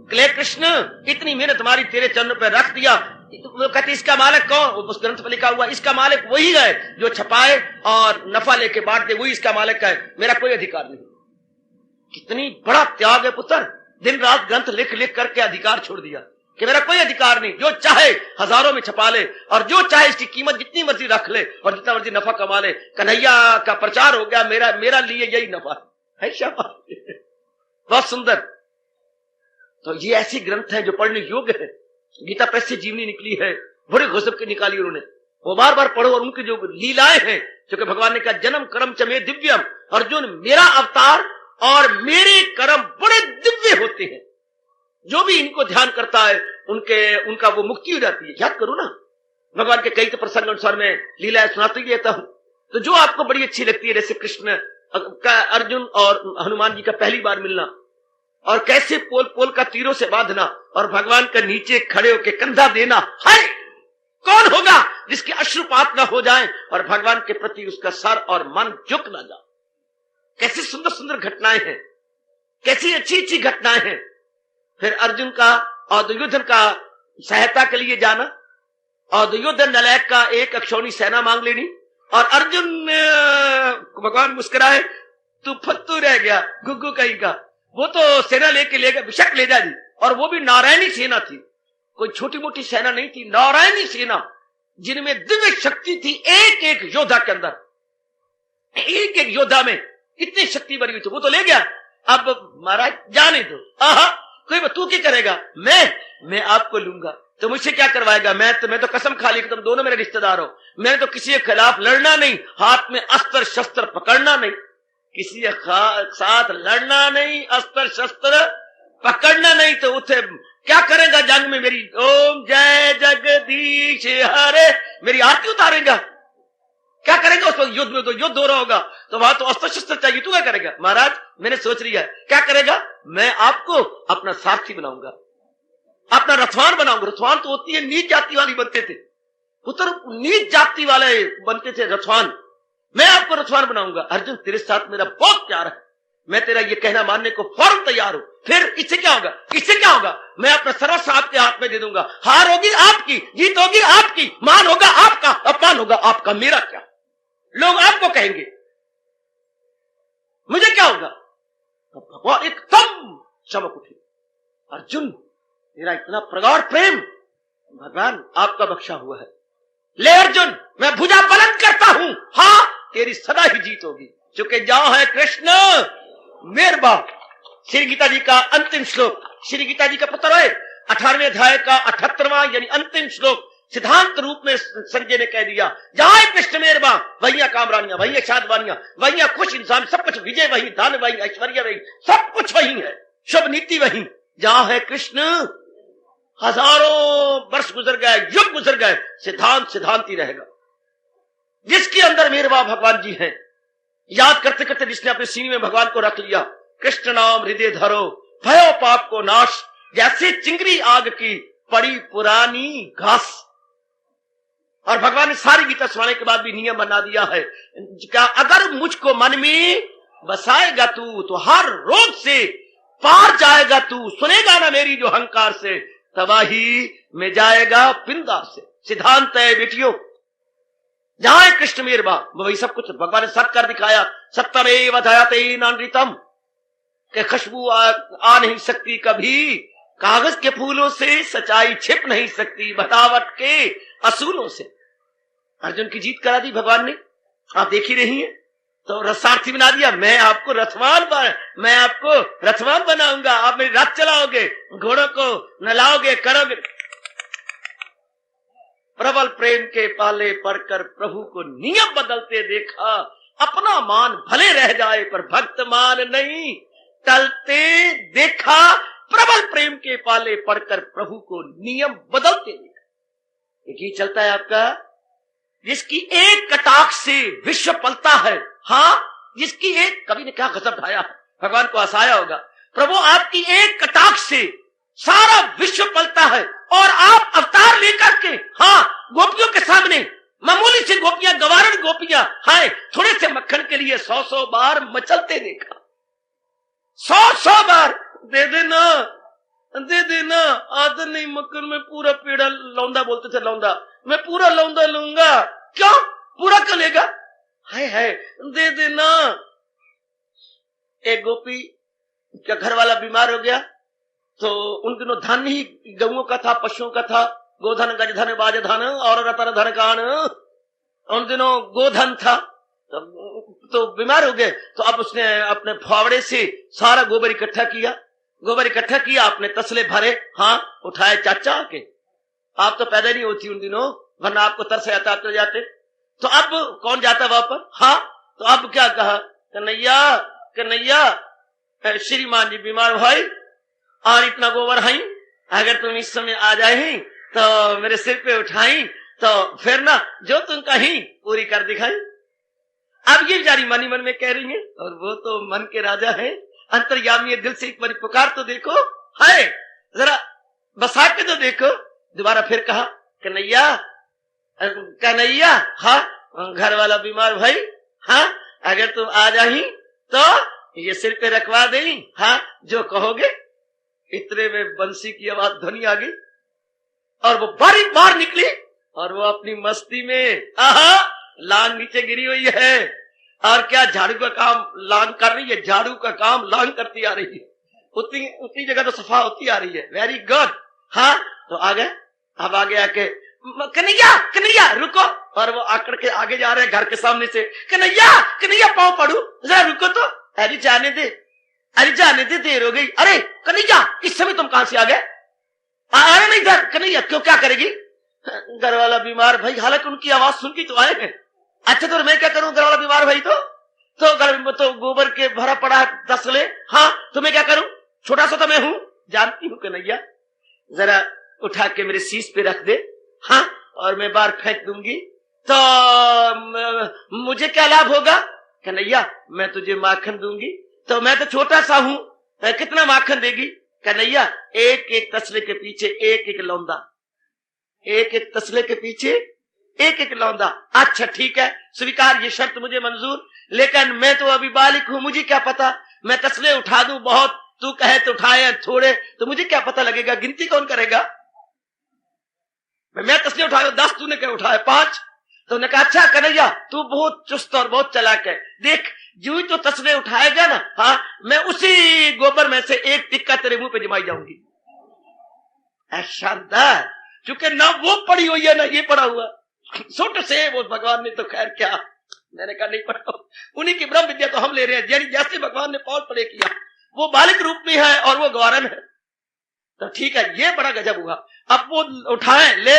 क्ले कृष्ण इतनी मेहनत मारी, तेरे चरणों पर रख दिया। वो कहते इसका मालिक कौन? उस ग्रंथ पर लिखा हुआ, इसका मालिक वही है जो छपाए और नफा लेके बांट दे, वही इसका मालिक है, मेरा कोई अधिकार नहीं। कितनी बड़ा त्याग है पुत्र, दिन रात ग्रंथ लिख लिख करके अधिकार छोड़ दिया कि मेरा कोई अधिकार नहीं। जो चाहे हजारों में छपा ले और जो चाहे इसकी कीमत जितनी मर्जी रख ले और जितना मर्जी नफा कमा ले। कन्हैया का प्रचार हो गया, मेरा लिए यही नफा है। शाबाश, बहुत सुंदर। तो ये ऐसी ग्रंथ है जो पढ़ने योग्य है। गीता प्रेस से जीवनी निकली है, बड़े गजब की निकाली उन्होंने, वो बार बार पढ़ो। और उनकी जो लीलाएं हैं, क्योंकि भगवान ने कहा जन्म कर्म च मे दिव्यम, अर्जुन मेरा अवतार और मेरे कर्म बड़े दिव्य होते हैं। जो भी इनको ध्यान करता है उनका वो मुक्ति हो जाती है। याद करो ना, भगवान के कई तो प्रसंग अनुसार मैं लीलाएं सुनाती रहता हूं, तो जो आपको बड़ी अच्छी लगती है, जैसे कृष्ण का अर्जुन और हनुमान जी का पहली बार मिलना, और कैसे पोल पोल का तीरों से बांधना, और भगवान का नीचे खड़े होकर कंधा देना। हाय, कौन होगा जिसके अश्रुपात ना हो जाए और भगवान के प्रति उसका सर और मन झुक ना जाए। कैसी सुंदर सुंदर घटनाएं हैं, कैसी अच्छी अच्छी घटनाएं हैं। फिर अर्जुन का और दुर्योधन का सहायता के लिए जाना, और दुर्योधन नलायक का एक अक्षौणी सेना मांग लेनी, और अर्जुन भगवान मुस्कुराए, तू फत्तू रह गया गुग्गू कहीं का, वो तो सेना लेके लेगा, बेशक ले जा दी, और वो भी नारायणी सेना थी, कोई छोटी मोटी सेना नहीं थी, नारायणी सेना जिनमें दिव्य शक्ति थी। एक एक योद्धा के अंदर, एक एक योद्धा में इतनी शक्ति भरी हुई थी, वो तो ले गया। अब महाराज जाने दो, कोई तू क्या करेगा, मैं आपको लूंगा, तो मुझसे क्या करवाएगा, मैं तो कसम खा ली कि तुम दोनों मेरे रिश्तेदार हो, मैंने तो किसी के खिलाफ लड़ना नहीं, हाथ में अस्त्र शस्त्र पकड़ना नहीं, किसी के साथ लड़ना नहीं, अस्त्र शस्त्र पकड़ना नहीं, तो उसे क्या करेगा जंग में मेरी ओम जय जगदीश हरे मेरी आरती उतारेगा, क्या करेगा उसको, युद्ध में तो युद्ध हो रहा होगा, तो वहां तो अस्त्र शस्त्र चाहिए, तू क्या करेगा। महाराज मैंने सोच लिया है, क्या करेगा, मैं आपको अपना सारथी बनाऊंगा, अपना रथवान बनाऊंगा। रथवान तो होती है नीच जाति वाली बनते थे, पुत्र नीच जाति वाले बनते थे रथवान, मैं आपको रथवान बनाऊंगा। अर्जुन तेरे साथ मेरा बहुत प्यार है, मैं तेरा ये कहना मानने को फौरन तैयार हूं। फिर इससे क्या होगा, इससे क्या होगा, मैं अपना सर्वस्व आपके हाथ में दे दूंगा, हार होगी आपकी, जीत होगी आपकी, मान होगा आपका, अपमान होगा आपका, मेरा क्या, लोग आपको कहेंगे, मुझे क्या होगा। तो भगवान एकदम चमक उठे, अर्जुन तेरा इतना प्रगाढ़ प्रेम भगवान आपका बख्शा हुआ है, ले अर्जुन मैं भुजा बुलंद करता हूं, हाँ तेरी सदा ही जीत होगी, क्योंकि जहां है कृष्ण मेरे बाप। श्री गीता जी का अंतिम श्लोक, श्री गीता जी का पत्र है 18वें अध्याय का 78वां यानी अंतिम श्लोक, सिद्धांत रूप में संजय ने कह दिया, जहां कृष्ण मेरे बाप वही कामरानियां, वही शादवानियां, वही खुश इंसान, सब कुछ विजय वही, धन वही, ऐश्वर्य वही, सब कुछ वही है, शुभ नीति वही। जहां है कृष्ण हजारों वर्ष गुजर गए, युग गुजर गए, सिद्धांत सिद्धांत ही रहेगा। जिसके अंदर मेरे बाप भगवान जी हैं, याद करते करते जिसने अपने सीने में भगवान को रख लिया, कृष्ण नाम हृदय धरो भयो पाप को नाश, जैसे चिंगरी आग की पड़ी पुरानी घास। और भगवान ने सारी गीता सुनाने के बाद भी नियम बना दिया है, क्या अगर मुझको मन में बसाएगा तू तो हर रोग से पार जाएगा तू, सुनेगा ना मेरी जो अहंकार से, तबाही में जाएगा पिंदार से। सिद्धांत है बेटियों, जहां है कृष्ण मेरे बाप वही सब कुछ भगवान ने सब कर दिखाया। सत्यमेव जयते नानृतम, के खुशबू आ नहीं सकती कभी, कागज के फूलों से सच्चाई छिप नहीं सकती, बतावट के असूलों से। अर्जुन की जीत करा दी भगवान ने, आप देख ही रही हैं, तो रसार्थी बना दिया, मैं आपको रथवान बनाऊंगा, आप मेरी रथ चलाओगे, घोड़ों को नलाओगे, करोगे। प्रबल प्रेम के पाले पड़कर प्रभु को नियम बदलते देखा, अपना मान भले रह जाए पर भक्त मान नहीं टलते देखा, प्रबल प्रेम के पाले पड़कर प्रभु को नियम बदलते देखा। एक ही चलता है आपका, जिसकी एक कटाक्ष से विश्व पलता है, हाँ जिसकी एक, कवि ने क्या गजब ढाया, भगवान को हंसाया होगा, प्रभु आपकी एक कटाक्ष से सारा विश्व पलता है, और आप अवतार लेकर के, हाँ गोपियों के सामने, मामूली से गोपियां, गवारण गोपियां, हाय थोड़े से मक्खन के लिए 100 बार मचलते देखा, 100 बार दे देना, आदर नहीं मक्खन में पूरा पेड़ा, लौंदा बोलते थे, लौंदा मैं पूरा लौंदा लूंगा, क्यों पूरा क्यों लेगा, हाय दे देना। एक गोपी का घर वाला बीमार हो गया, तो उन दिनों धन ही गऊओं का था, पशुओं का था, गोधन गजधन बाजधन और रतन धन कान, उन दिनों गोधन था, तो बीमार हो गए, तो अब उसने अपने फावड़े से सारा गोबर इकट्ठा किया, अपने तसले भरे, हाँ उठाए चाचा आके, आप तो पैदा नहीं होती उन दिनों, वरना आपको तरस आता, आप तो जाते, तो अब कौन जाता वहां पर, हाँ तो अब क्या कहा, कन्हैया श्रीमान जी बीमार भाई और इतना गोबर है, अगर तुम इस समय आ जाए तो मेरे सिर पे उठाई तो फिर ना जो तुम कहीं पूरी कर दिखाई। अब ये बेचारी मन ही मन में कह रही है, और वो तो मन के राजा है, अंतर्यामी है, दिल से एक बार पुकार तो देखो, है जरा बसा के तो देखो। दोबारा फिर कहा, कन्हैया कन्हैया, हाँ घर वाला बीमार भाई, हाँ अगर तुम आ जाही तो ये सिर पे रखवा दे, हाँ जो कहोगे। इतने में बंसी की आवाज ध्वनि आ गई और वो बारीक बाहर निकली और वो अपनी मस्ती में लांग नीचे गिरी हुई है और क्या झाड़ू का काम लांग कर रही है, झाड़ू का काम लांग करती आ रही है, उतनी उतनी जगह तो सफा होती आ रही है। Very good. हाँ तो आ गए, अब आगे आके कन्हैया कन्हैया रुको, और वो आकड़ के आगे जा रहे हैं घर के सामने से, कन्हैया कन्हैया पाँव पड़ू, जरा रुको तो, अरे जाने दे, अरे जाने दे, देर हो गई। अरे कन्हैया इस समय तुम कहां से आ गए? आए नहीं इधर। कन्हैया क्यों, क्या करेगी? घर वाला बीमार भाई, हालांकि उनकी आवाज सुन के तो आए हैं। अच्छा तो मैं क्या करूं, घर वाला बीमार भाई तो घर में तो गोबर के भरा पड़ा है तसले, हाँ तो मैं क्या करूं, छोटा सा तो मैं हूं, जानती हूं कन्हैया, जरा उठा के मेरे शीश पे रख दे, हाँ और मैं बाहर फेंक दूंगी तो मुझे क्या लाभ होगा? कन्हैया मैं तुझे माखन दूंगी, तो मैं तो छोटा सा हूं, कितना माखन देगी? कन्हैया एक एक तसले के पीछे एक एक लौंदा, एक एक तसले के पीछे एक एक लौंदा। अच्छा ठीक है स्वीकार, ये शर्त मुझे मंजूर, लेकिन मैं तो अभी बालिक हूं, मुझे क्या पता, मैं तसले उठा दूं बहुत, तू कहे तो उठाए थोड़े, तो मुझे क्या पता लगेगा, गिनती कौन करेगा? मैं तसले उठाया 10, तूने क्या उठाया 5। तो उन्होंने कहा अच्छा कन्हैया तू बहुत चुस्त और बहुत चालाक है, देख जो ही तो तसले उठाएगा ना, हाँ मैं उसी गोबर में से एक टिक्का तेरे मुंह पे जमाई जाऊंगी। शानदार, क्योंकि ना वो पड़ी हुई है ना ये पड़ा हुआ, छोटे से वो भगवान ने तो खैर क्या, मैंने कहा नहीं पढ़ा, उन्हीं की ब्रह्म विद्या तो हम ले रहे हैं, यानी जैसे भगवान ने पौध पड़े किया, वो बालिक रूप में है और वो गौरन है, तो ठीक है ये बड़ा गजब हुआ। अब वो उठाए, ले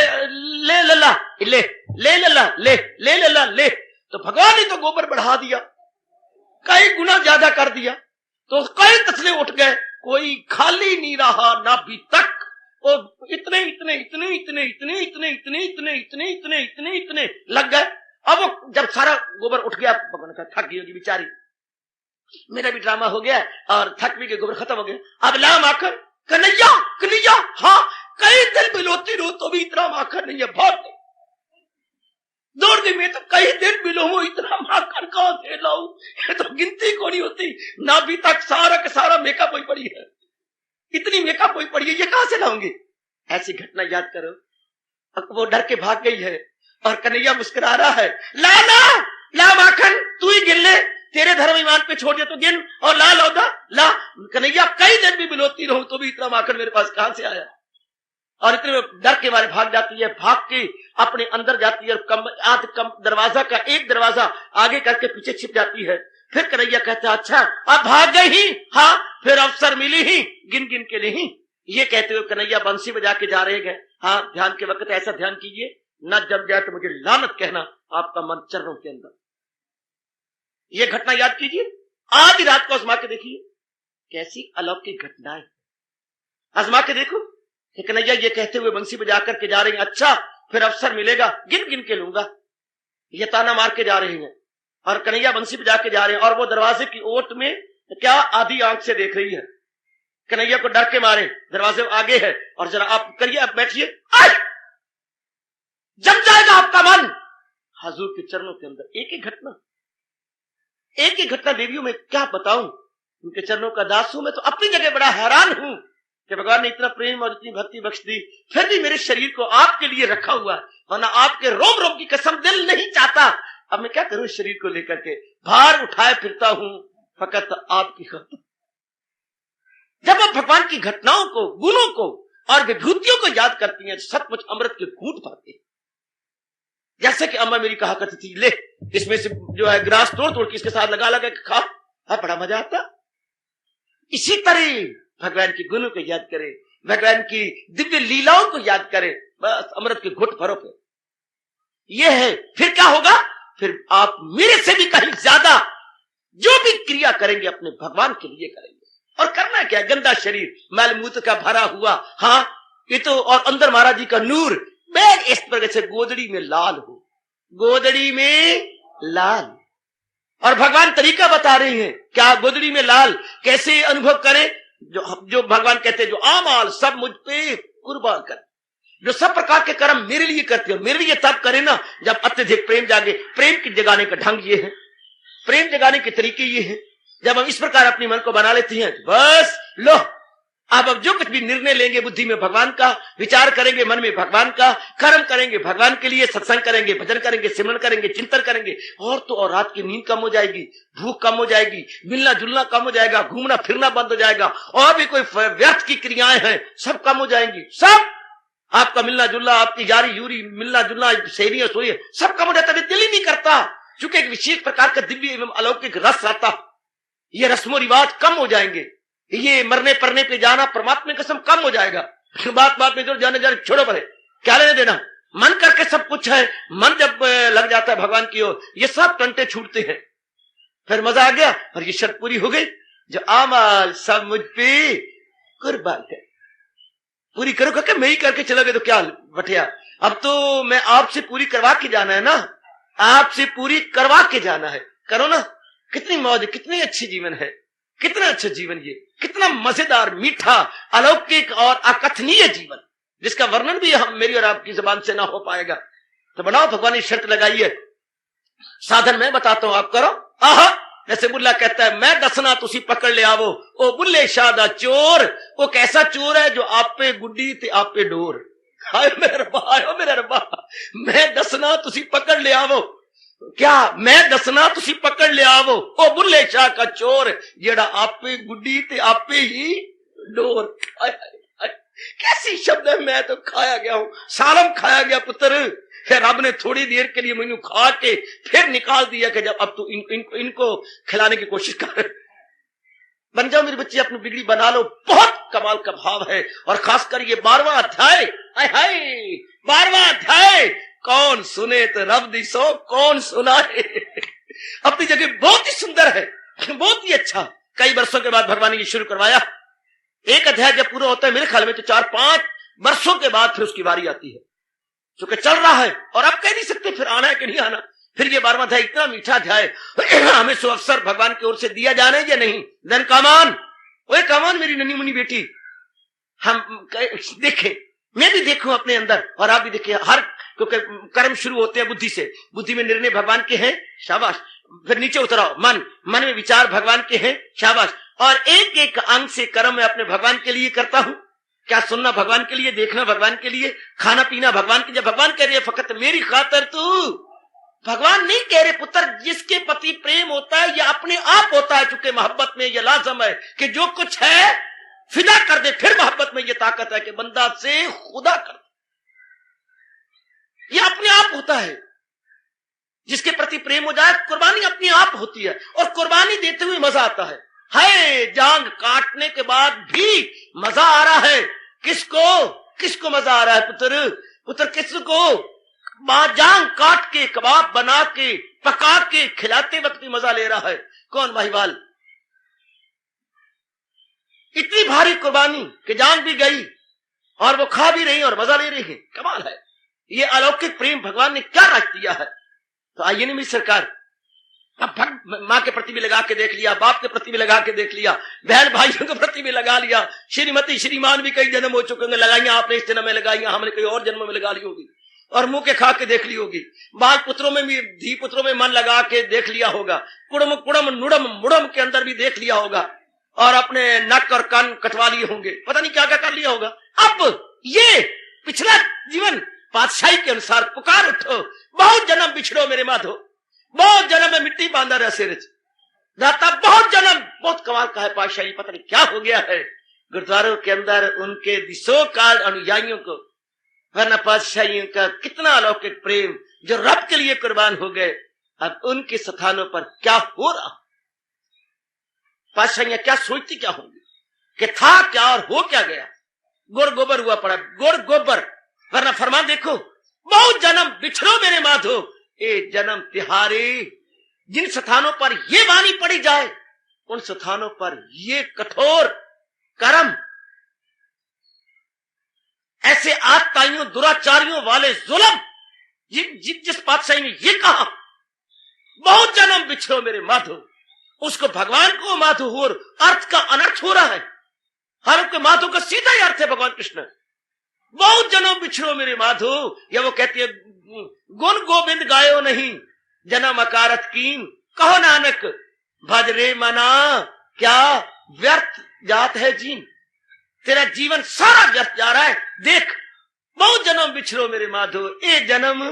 ले लला ले ले लला ले ले लला ले, तो भगवान ने तो गोबर बढ़ा दिया, कई गुना ज्यादा कर दिया, तो कई तसले उठ गए, कोई खाली नहीं रहा ना भी तक, और इतने इतने इतने इतने इतने इतने इतने इतने इतने इतने इतने इतने लग गए। अब वो जब सारा गोबर उठ गया, भगवान का थक गई होगी बेचारी, मेरा भी ड्रामा हो गया और थक भी गए, गोबर खत्म हो गया, अब ला माखन। कन्हैया कन्हैया, हाँ कई दिन बिलोती रहो तो भी इतना माखन नहीं है, बहुत दौड़ गई मैं तो कई दिन बिलो, इतना माखन कहां से लाऊं, ये तो गिनती को नहीं होती, ना भी तक सारा का सारा मेकअप हुई पड़ी है, इतनी मेकअप हुई पड़ी है, ये कहां से लाऊंगी? ऐसी घटना याद करो। अब वो डर के भाग गई है और कन्हैया मुस्कुरा रहा है, ला ला ला माखन, तू ही गिन ले, तेरे धर्म ईमान पे छोड़ दिया तो गिन, और ला लौदा ला। कन्हैया कई दिन भी बिलोती रहूं तो भी इतना माखन मेरे पास कहां से आया? और इतने में डर के मारे भाग जाती है, भाग के अपने अंदर जाती है और दरवाजा का एक दरवाजा आगे करके पीछे छिप जाती है। फिर कन्हैया कहता है अच्छा अब भाग गई ही, हाँ फिर अवसर मिली ही, गिन गिन के नहीं। ये कहते हुए कन्हैया बंसी बजा के जा रहे हैं। हाँ ध्यान के वक्त ऐसा ध्यान कीजिए, न जम जाए तो मुझे लानत कहना, आपका मन चरणों के अंदर। ये घटना याद कीजिए, आधी रात को आजमा के देखिए, कैसी अलौकिक घटनाएं, आजमा के देखो। कन्हैया ये कहते हुए बंसी बजा करके जा रहे हैं, अच्छा फिर अवसर मिलेगा, गिन गिन के लूंगा, ये ताना मार के जा रहे हैं। और कन्हैया बंसी बजा के जा रहे हैं और वो दरवाजे की ओट में क्या आधी आंख से देख रही है। कन्हैया को डर के मारे, दरवाजे आगे है और जरा आप करिए, आप बैठिए, जम जाएगा आपका मन हजूर के चरणों के अंदर। एक एक घटना देवियों में क्या बताऊं, उनके चरणों का दास हूं मैं, तो अपनी जगह बड़ा हैरान हूं कि भगवान ने इतना प्रेम और इतनी भक्ति बख्श दी, फिर भी मेरे शरीर को आपके लिए रखा हुआ, वरना आपके रोम रोम की कसम दिल नहीं चाहता। अब मैं क्या करूं इस शरीर को लेकर के, भार उठाए फिरता हूं फकत आपकी खातिर। जब आप भगवान की घटनाओं को, गुणों को और विभूतियों को याद करती हैं, सचमुच अमृत के घूंट पाते हैं। जैसे कि अम्मा मेरी कहा करती थी, ले इसमें से जो है ग्रास तोड़ तोड़ के इसके साथ लगा लगा के खा, बड़ा मजा आता। इसी तरह भगवान के गुणों को याद करें, भगवान की दिव्य लीलाओं को याद करें, बस अमृत के घुट भरो पे। ये है, फिर क्या होगा, फिर आप मेरे से भी कहीं ज्यादा जो भी क्रिया करेंगे अपने भगवान के लिए करेंगे। और करना क्या, गंदा शरीर मैल मूत्र का भरा हुआ, हाँ ये तो, और अंदर महाराज जी का नूर। बैग इस प्रकार से गोदड़ी में लाल हो, गोदड़ी में लाल। और भगवान तरीका बता रहे हैं क्या गोदड़ी में लाल कैसे अनुभव करें। जो भगवान कहते हैं जो आमाल सब मुझ पे कुर्बान कर, जो सब प्रकार के कर्म मेरे लिए करते हो, मेरे लिए तब करे ना जब अत्यधिक प्रेम जागे। प्रेम की जगाने का ढंग ये है, प्रेम जगाने के तरीके ये है, जब हम इस प्रकार अपने मन को बना लेते हैं बस लो, अब जो कुछ भी निर्णय लेंगे बुद्धि में भगवान का, विचार करेंगे मन में भगवान का, कर्म करेंगे भगवान के लिए, सत्संग करेंगे, भजन करेंगे, सिमरन करेंगे, चिंतन करेंगे, और तो और रात की नींद कम हो जाएगी, भूख कम हो जाएगी, मिलना जुलना कम हो जाएगा, घूमना फिरना बंद हो जाएगा, और भी कोई व्यर्थ की क्रियाएं हैं सब कम हो जाएंगी। सब आपका मिलना जुलना, आपकी यारी यूरी, मिलना जुलना, सहेलियां सोई, सब कम हो जाता है। दिल ही नहीं करता, क्योंकि एक विशेष प्रकार का दिव्य एवं अलौकिक रस आता, ये रस्मो रिवाज कम हो जाएंगे, ये मरने परने पे जाना परमात्मा की कसम कम हो जाएगा। बात बात में जो जाने जाने छोड़ो पड़े, क्या लेने देना, मन करके सब कुछ है। मन जब लग जाता है भगवान की ओर, ये सब टंटे छूटते हैं, फिर मजा आ गया और ये शर्त पूरी हो गई। जो आमाल सब मुझ पे कुर्बान कर, पूरी करो करके मैं ही करके चलोगे तो क्या बटिया, अब तो मैं आपसे पूरी करवा के जाना है ना, आपसे पूरी करवा के जाना है, करो ना। कितनी मौज, कितनी अच्छी जीवन है, कितना अच्छा जीवन, ये कितना मजेदार, मीठा, अलौकिक और अकथनीय जीवन, जिसका वर्णन भी हम मेरी और आपकी जुबान से ना हो पाएगा। तो बनाओ, भगवान ने शर्त लगाई है, साधन मैं बताता हूं आप करो। आहा, जैसे बुल्ला कहता है मैं दसना तुसी पकड़ ले आवो, ओ बुल्ले शादा चोर, वो कैसा चोर है जो आप पे गुड्डी ते आप पे डोर। हाय मेरे रब्बा, हाय मेरे रब्बा, मैं दसना तुसी पकड़ ले आवो, क्या मैं दसना तुसी पकड़ ले आवो, ओ बुल्ले शाह का चोर जेड़ा आप पे गुड्डी ते आप पे ही डोर। कैसी शब्द है, मैं तो खाया गया हूं, सालम खाया गया पुत्र। फिर रब ने थोड़ी देर के लिए मैनू खा के फिर निकाल दिया कि जब अब तू इनको खिलाने की कोशिश कर, बन जाओ मेरे बच्चे, अपनी बिगड़ी बना लो। बहुत कमाल का भाव है, और खासकर ये 12वां अध्याय, हाय हाय 12वां अध्याय, कौन सुने तो रब दिसो कौन सुनाए। अपनी जगह बहुत ही सुंदर है, बहुत ही अच्छा। कई वर्षों के बाद भगवान ने ये शुरू करवाया। एक अध्याय जब पूरा होता है मेरे ख्याल में तो 4-5 वर्षों के बाद फिर उसकी बारी आती है, क्योंकि चल रहा है और अब कह नहीं सकते फिर आना है कि नहीं आना। फिर ये 12वां अध्याय इतना मीठा अध्याय, हमें सो अवसर भगवान की ओर से दिया जाना है या नहीं। धन कामान, ओए कामान मेरी नन्ही मुन्नी बेटी, हम देखें, मैं भी देखूं अपने अंदर और आप भी देखें। हर क्योंकि कर्म शुरू होते हैं बुद्धि से, बुद्धि में निर्णय भगवान के हैं, शाबाश। फिर नीचे उतराओ, मन, मन में विचार भगवान के हैं, शाबाश। और एक एक अंग से कर्म मैं अपने भगवान के लिए करता हूं। क्या सुनना भगवान के लिए, देखना भगवान के लिए, खाना पीना भगवान के लिए। भगवान कह रहे हैं फकत मेरी खातर तू, भगवान नहीं कह रहे पुत्र जिसके प्रति प्रेम होता है या अपने आप होता है, चूंकि मोहब्बत में यह लाजम है कि जो कुछ है फिदा कर दे। फिर मोहब्बत में यह ताकत है कि बंदा से खुदा कर दे, यह अपने आप होता है। जिसके प्रति प्रेम हो जाए, कुर्बानी अपने आप होती है, और कुर्बानी देते हुए मजा आता है। जांग काटने के बाद भी मजा आ रहा है। किसको, किसको मजा आ रहा है पुत्र, पुत्र किसको? जांग काट के, कबाब बना के, पका के खिलाते वक्त भी मजा ले रहा है। कौन भाईवाल? इतनी भारी कुर्बानी कि जान भी गई और वो खा भी रही और मजा ले रही है। कमाल है, ये अलौकिक प्रेम भगवान ने क्या रच दिया है। तो आइए नहीं मेरी सरकार, अब माँ के प्रति भी लगा के देख लिया, बाप के प्रति भी लगा के देख लिया, बहन भाइयों के प्रति भी लगा लिया। श्रीमती श्रीमान भी कई जन्म हो चुके होंगे, लगाइया आपने इस जन्म में लगाइया, हमने कई और जन्म में लगा ली होगी, और मुंह के खा के देख ली होगी। बाल पुत्रों में भी, धी पुत्रों में मन लगा के देख लिया होगा, कुड़म कुड़म नुड़म मुड़म के अंदर भी देख लिया होगा, और अपने नक और कान कटवा लिए होंगे, पता नहीं क्या क्या कर लिया होगा। अब ये पिछला जीवन पातशाही के अनुसार पुकार उठो, बहुत जन्म बिछड़ो मेरे माधो, बहुत जन्म में मिट्टी बांधा रहा सिर दाता, बहुत जन्म। बहुत कमाल का है पातशाही, पता नहीं क्या हो गया है गुरुद्वारों के अंदर उनके दिसो काल अनुयायियों को, वरना पातशाहियों का कितना अलौकिक प्रेम जो रब के लिए कुर्बान हो गए। अब उनके स्थानों पर क्या हो रहा, पातशाहियां क्या सोचती क्या होंगी कि था क्या और हो क्या गया। गुड़ गोबर हुआ पड़ा, गुड़ गोबर, वरना फरमान देखो, बहुत जन्म बिछड़ो मेरे माधो, ए जन्म तिहारे। जिन स्थानों पर ये वाणी पड़ी जाए उन स्थानों पर ये कठोर कर्म, ऐसे आतताइयों दुराचारियों वाले जुल्म, जिस पातशाही ने ये कहा बहुत जन्म बिछड़ो मेरे माधो, उसको भगवान को माधो हो और अर्थ का अनर्थ हो रहा है। हालांकि माधो का सीधा ही अर्थ है भगवान कृष्ण, बहुत जन्म बिछड़ो मेरे माधो। या वो कहती है गुण गोविंद गायो नहीं जन्म अकारत कीन, कहो नानक भज रे मना क्या व्यर्थ जात है जीन। तेरा जीवन सारा व्यर्थ जा रहा है, देख बहुत जन्म बिछड़ो मेरे माधो, ए जन्म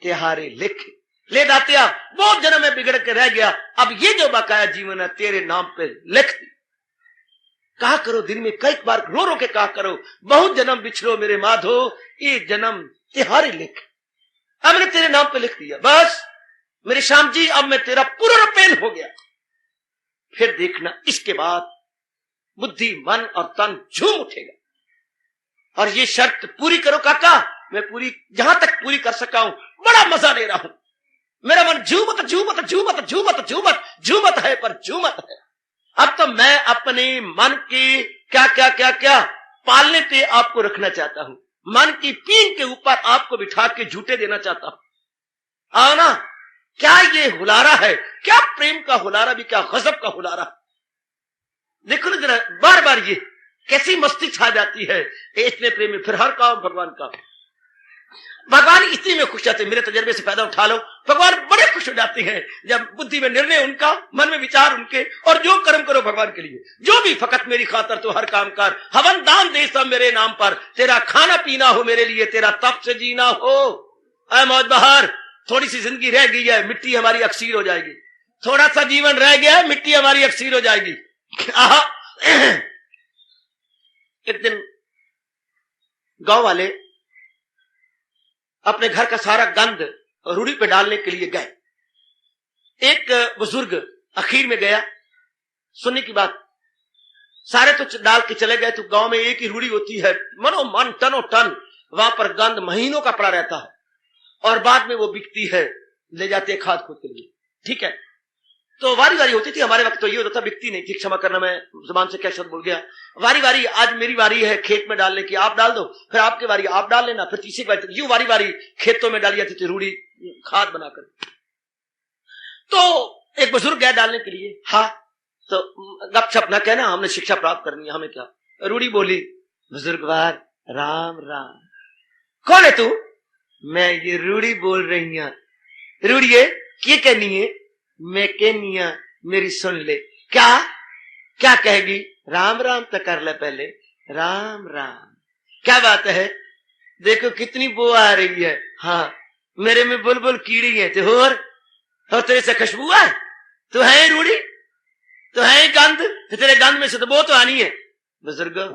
तिहारे लिख ले दातिया, बहुत जन्म में बिगड़ के रह गया, अब ये जो बकाया जीवन है तेरे नाम पे लिख दी। कहा करो दिन में कई बार रो रो के कहा करो, बहुत जन्म बिछड़ो मेरे माधो, ये जन्म तिहारे लिख। अब मैंने तेरे नाम पे लिख दिया, बस मेरे श्याम जी अब मैं तेरा पूरा पेन हो गया। फिर देखना इसके बाद बुद्धि मन और तन झूम उठेगा। और ये शर्त पूरी करो काका, मैं पूरी जहां तक पूरी कर सका हूं, बड़ा मजा ले रहा हूं। मेरा मन झूमत झूमत झूमत झूमत झूमत झूमत है, पर झूमत है। अब तो मैं अपने मन के क्या क्या क्या क्या पालने पे आपको रखना चाहता हूं, मन की पीन के ऊपर आपको बिठा के झूठे देना चाहता हूं। आओ ना, क्या ये हुलारा है, क्या प्रेम का हुलारा भी, क्या गजब का हुलारा। देखो ना जरा, बार बार ये कैसी मस्ती छा जाती है इतने प्रेम में। फिर हर काम भगवान का, भगवान इसी में खुश जाते हैं। मेरे तजर्बे से फायदा उठा लो, भगवान बड़े खुश हो जाते हैं जब बुद्धि में निर्णय उनका, मन में विचार उनके, और जो कर्म करो भगवान के लिए, जो भी फकत मेरी खातर तो हर काम कर, हवन दान दे सब मेरे नाम पर, तेरा खाना पीना हो मेरे लिए, तेरा तप से जीना हो। ऐ मौज बहार, थोड़ी सी जिंदगी रह गई है, मिट्टी हमारी अक्सीर हो जाएगी। थोड़ा सा जीवन रह गया है, मिट्टी हमारी अक्सीर हो जाएगी। एक दिन गांव वाले अपने घर का सारा गंद रूढ़ी पे डालने के लिए गए। एक बुजुर्ग आखिर में गया, सुनने की बात, सारे तो डाल के चले गए, तो गांव में एक ही रूढ़ी होती है, मनो मन टनो टन, वहां पर गंद महीनों का पड़ा रहता है, और बाद में वो बिकती है, ले जाते हैं खाद खूद के लिए। ठीक है, तो वारी वारी होती थी। हमारे वक्त तो ये होता था, बिकती नहीं थी, क्षमा करना मैं जुबान से क्या शब्द बोल गया। वारी वारी, आज मेरी वारी है खेत में डालने की, आप डाल दो, फिर आपकी वारी आप डाल लेना, फिर तीसरी बारी, यूं वारी वारी खेतों में डाली जाती थी रूढ़ी खाद बनाकर। तो एक बुजुर्ग गया डालने के लिए। हाँ, तो गपशप ना कहना, हमने शिक्षा प्राप्त करनी है, हमें क्या। रूढ़ी बोली, बुजुर्ग वार राम राम। कौन है तू? मैं ये रूढ़ी बोल रही हूं। रूढ़ी है ये कहनी है, मैं कहनी है, मेरी सुन ले। क्या क्या कहेगी? राम राम तो कर ले पहले, राम राम। क्या बात है, देखो कितनी बो आ रही है। हाँ, मेरे में बुलबुल कीड़ी है, तो और तेरे से खुशबू है, तो है रूढ़ी, तो है गंध, तो तेरे गंध में से तो वो तो आनी है। बुजुर्गो,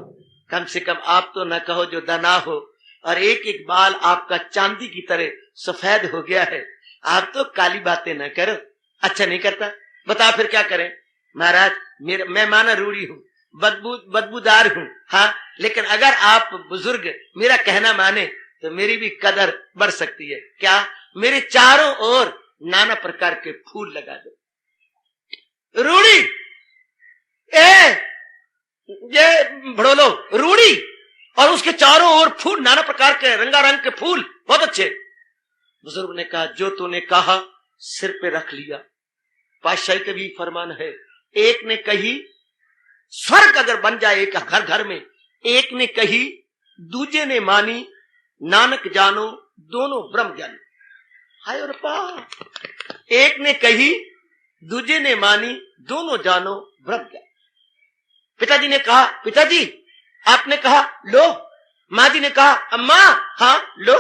कम से कम आप तो न कहो जो दना हो, और एक एक बाल आपका चांदी की तरह सफेद हो गया है, आप तो काली बातें न करो। अच्छा नहीं करता, बता फिर क्या करें? महाराज, मैं माना रूढ़ी हूं, बदबूदार हूं, हाँ, लेकिन अगर आप बुजुर्ग मेरा कहना माने तो मेरी भी कदर बढ़ सकती है। क्या? मेरे चारों ओर नाना प्रकार के फूल लगा दो। रूढ़ी ये भड़ोलो, रूढ़ी और उसके चारों ओर फूल, नाना प्रकार के रंगारंग के फूल, बहुत अच्छे। बुजुर्ग ने कहा, जो तूने कहा सिर पे रख लिया। पातशाही का भी फरमान है, एक ने कही स्वर्ग अगर बन जाए एक घर घर में, एक ने कही दूजे ने मानी, नानक जानो दोनों ब्रह्म ज्ञानी। हाय और पा, एक ने कही दूजे ने मानी, दोनों जानो ब्रह्म ज्ञानी। पिताजी ने कहा, पिताजी आपने कहा लो। माँ जी ने कहा, अम्मा हाँ लो।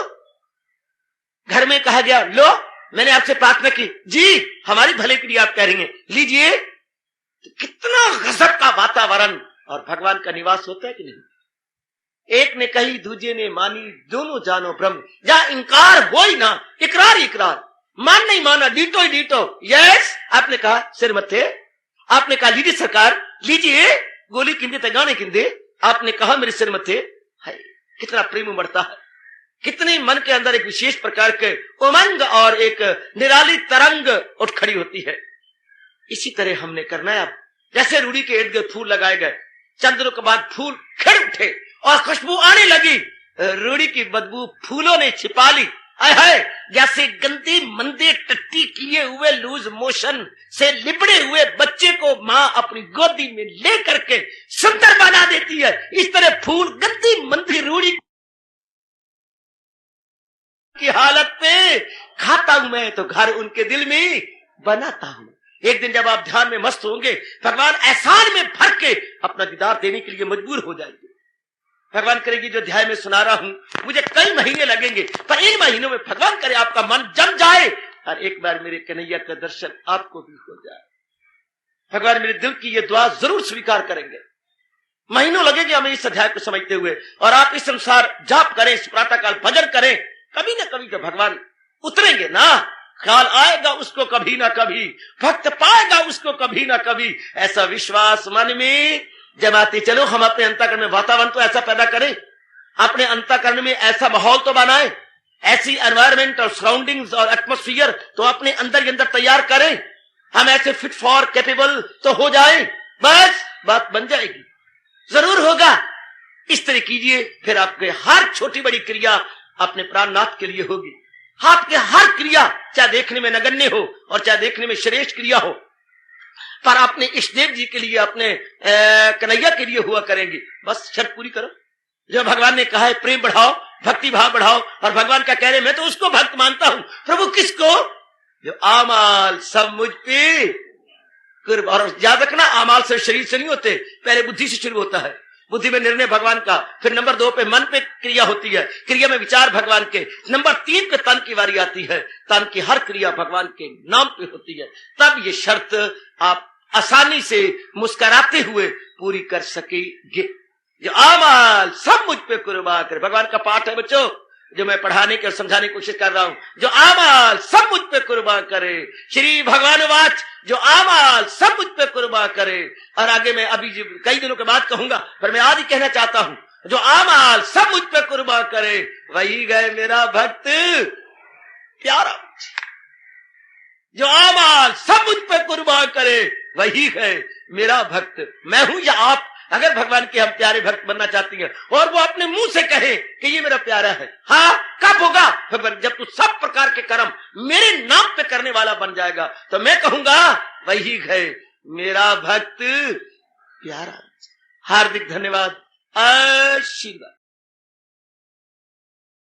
घर में कहा गया लो, मैंने आपसे प्रार्थना की, जी हमारी भले के लिए आप कह रही हैं, लीजिए। तो कितना गजब का वातावरण और भगवान का निवास होता है कि नहीं। एक ने कही दूजे ने मानी, दोनों जानो ब्रह्म। जहां इनकार हो ही ना, इकरार इकरार, मान नहीं माना, डीटो ही डीटो। यस, आपने कहा सिर मत्थे, आपने कहा लीजिए सरकार, लीजिए गोली किंदे तगाने किंदे, आपने कहा मेरे सिर मत्थे। हाय, कितना प्रेम उमड़ता है, कितने मन के अंदर एक विशेष प्रकार के उमंग और एक निराली तरंग उठ खड़ी होती है। इसी तरह हमने करना है। अब जैसे रूढ़ी के इर्द गिर्द फूल लगाए गए, चंद दिनों के बाद फूल खिड़ उठे और खुशबू आने लगी, रूढ़ी की बदबू फूलों ने छिपा ली। है जैसे गंदी मंदे टट्टी किए हुए लूज मोशन से लिबड़े हुए बच्चे को माँ अपनी गोदी में ले करके सुंदर बना देती है, इस तरह फूल गंदी मंदी रूढ़ी की हालत में खाता हूं मैं तो घर उनके दिल में बनाता हूं। एक दिन जब आप ध्यान में मस्त होंगे, भगवान एहसान में भर के अपना दीदार देने के लिए मजबूर हो जाएंगे। भगवान करेगी जो अध्याय में सुना रहा हूं मुझे कई महीने लगेंगे, पर इन महीनों में भगवान करे आपका मन जम जाए और एक बार मेरे कन्हैया का दर्शन आपको भी हो जाए। भगवान मेरे दिल की ये दुआ जरूर स्वीकार करेंगे। महीनों लगेंगे हमें इस अध्याय को समझते हुए, और आप इस अनुसार जाप करें, इस प्रातःकाल भजन करें, कभी ना कभी जब भगवान उतरेंगे ना, काल आएगा उसको कभी ना कभी, भक्त पाएगा उसको कभी ना कभी। ऐसा विश्वास मन में जमाते चलो। हम अपने अंतःकरण में वातावरण तो ऐसा पैदा करें, अपने अंतःकरण में ऐसा माहौल तो बनाएं, ऐसी एनवायरमेंट और सराउंडिंग्स और एटमॉस्फेयर तो अपने अंदर ही अंदर तैयार करें, हम ऐसे फिट फॉर कैपेबल तो हो जाएं, बस बात बन जाएगी, जरूर होगा। इस तरह कीजिए, फिर आपके हर छोटी बड़ी क्रिया अपने प्राणनाथ के लिए होगी। आपके हर क्रिया चाहे देखने में नगण्य हो और चाहे देखने में श्रेष्ठ क्रिया हो, पर अपने इष्टदेव जी के लिए, अपने कन्हैया के लिए हुआ करेंगी। बस शर्त पूरी करो। जो भगवान ने कहा है प्रेम बढ़ाओ, भक्ति भाव बढ़ाओ, और भगवान का कह रहे मैं तो उसको भक्त मानता हूं। प्रभु किसको? जो आमाल सब मुझ पे कुर्ब। और याद रखना, आमाल से शरीर से नहीं होते, पहले बुद्धि से शुरू होता है। बुद्धि में निर्णय भगवान का, फिर नंबर 2 पे मन पे क्रिया होती है, क्रिया में विचार भगवान के, नंबर 3 पे तन की बारी आती है, तन की हर क्रिया भगवान के नाम पे होती है। तब ये शर्त आप आसानी से मुस्कुराते हुए पूरी कर सकेंगे। जो आमाल सब मुझ पे कुर्बान करे, भगवान का पाठ है बच्चों जो मैं पढ़ाने की और समझाने की कोशिश कर रहा हूं। जो आमाल सब मुझ पे कुर्बान करे, श्री भगवान वाच, जो आमाल सब मुझ पे कुर्बान करे। और आगे मैं अभी कई दिनों के बाद कहूंगा, पर मैं आज ही कहना चाहता हूं, जो आमाल सब मुझ पे कुर्बान करे वही गए मेरा भक्त प्यारा। जो आमाल सब मुझ पे कुर्बान करे वही है मेरा भक्त। मैं हूं या आप, अगर भगवान के हम प्यारे भक्त बनना चाहती हैं और वो अपने मुंह से कहे कि ये मेरा प्यारा है, हाँ कब होगा? भगवान जब तू सब प्रकार के कर्म मेरे नाम पे करने वाला बन जाएगा, तो मैं कहूंगा वही है मेरा भक्त प्यारा। हार्दिक धन्यवाद, आशीर्वाद।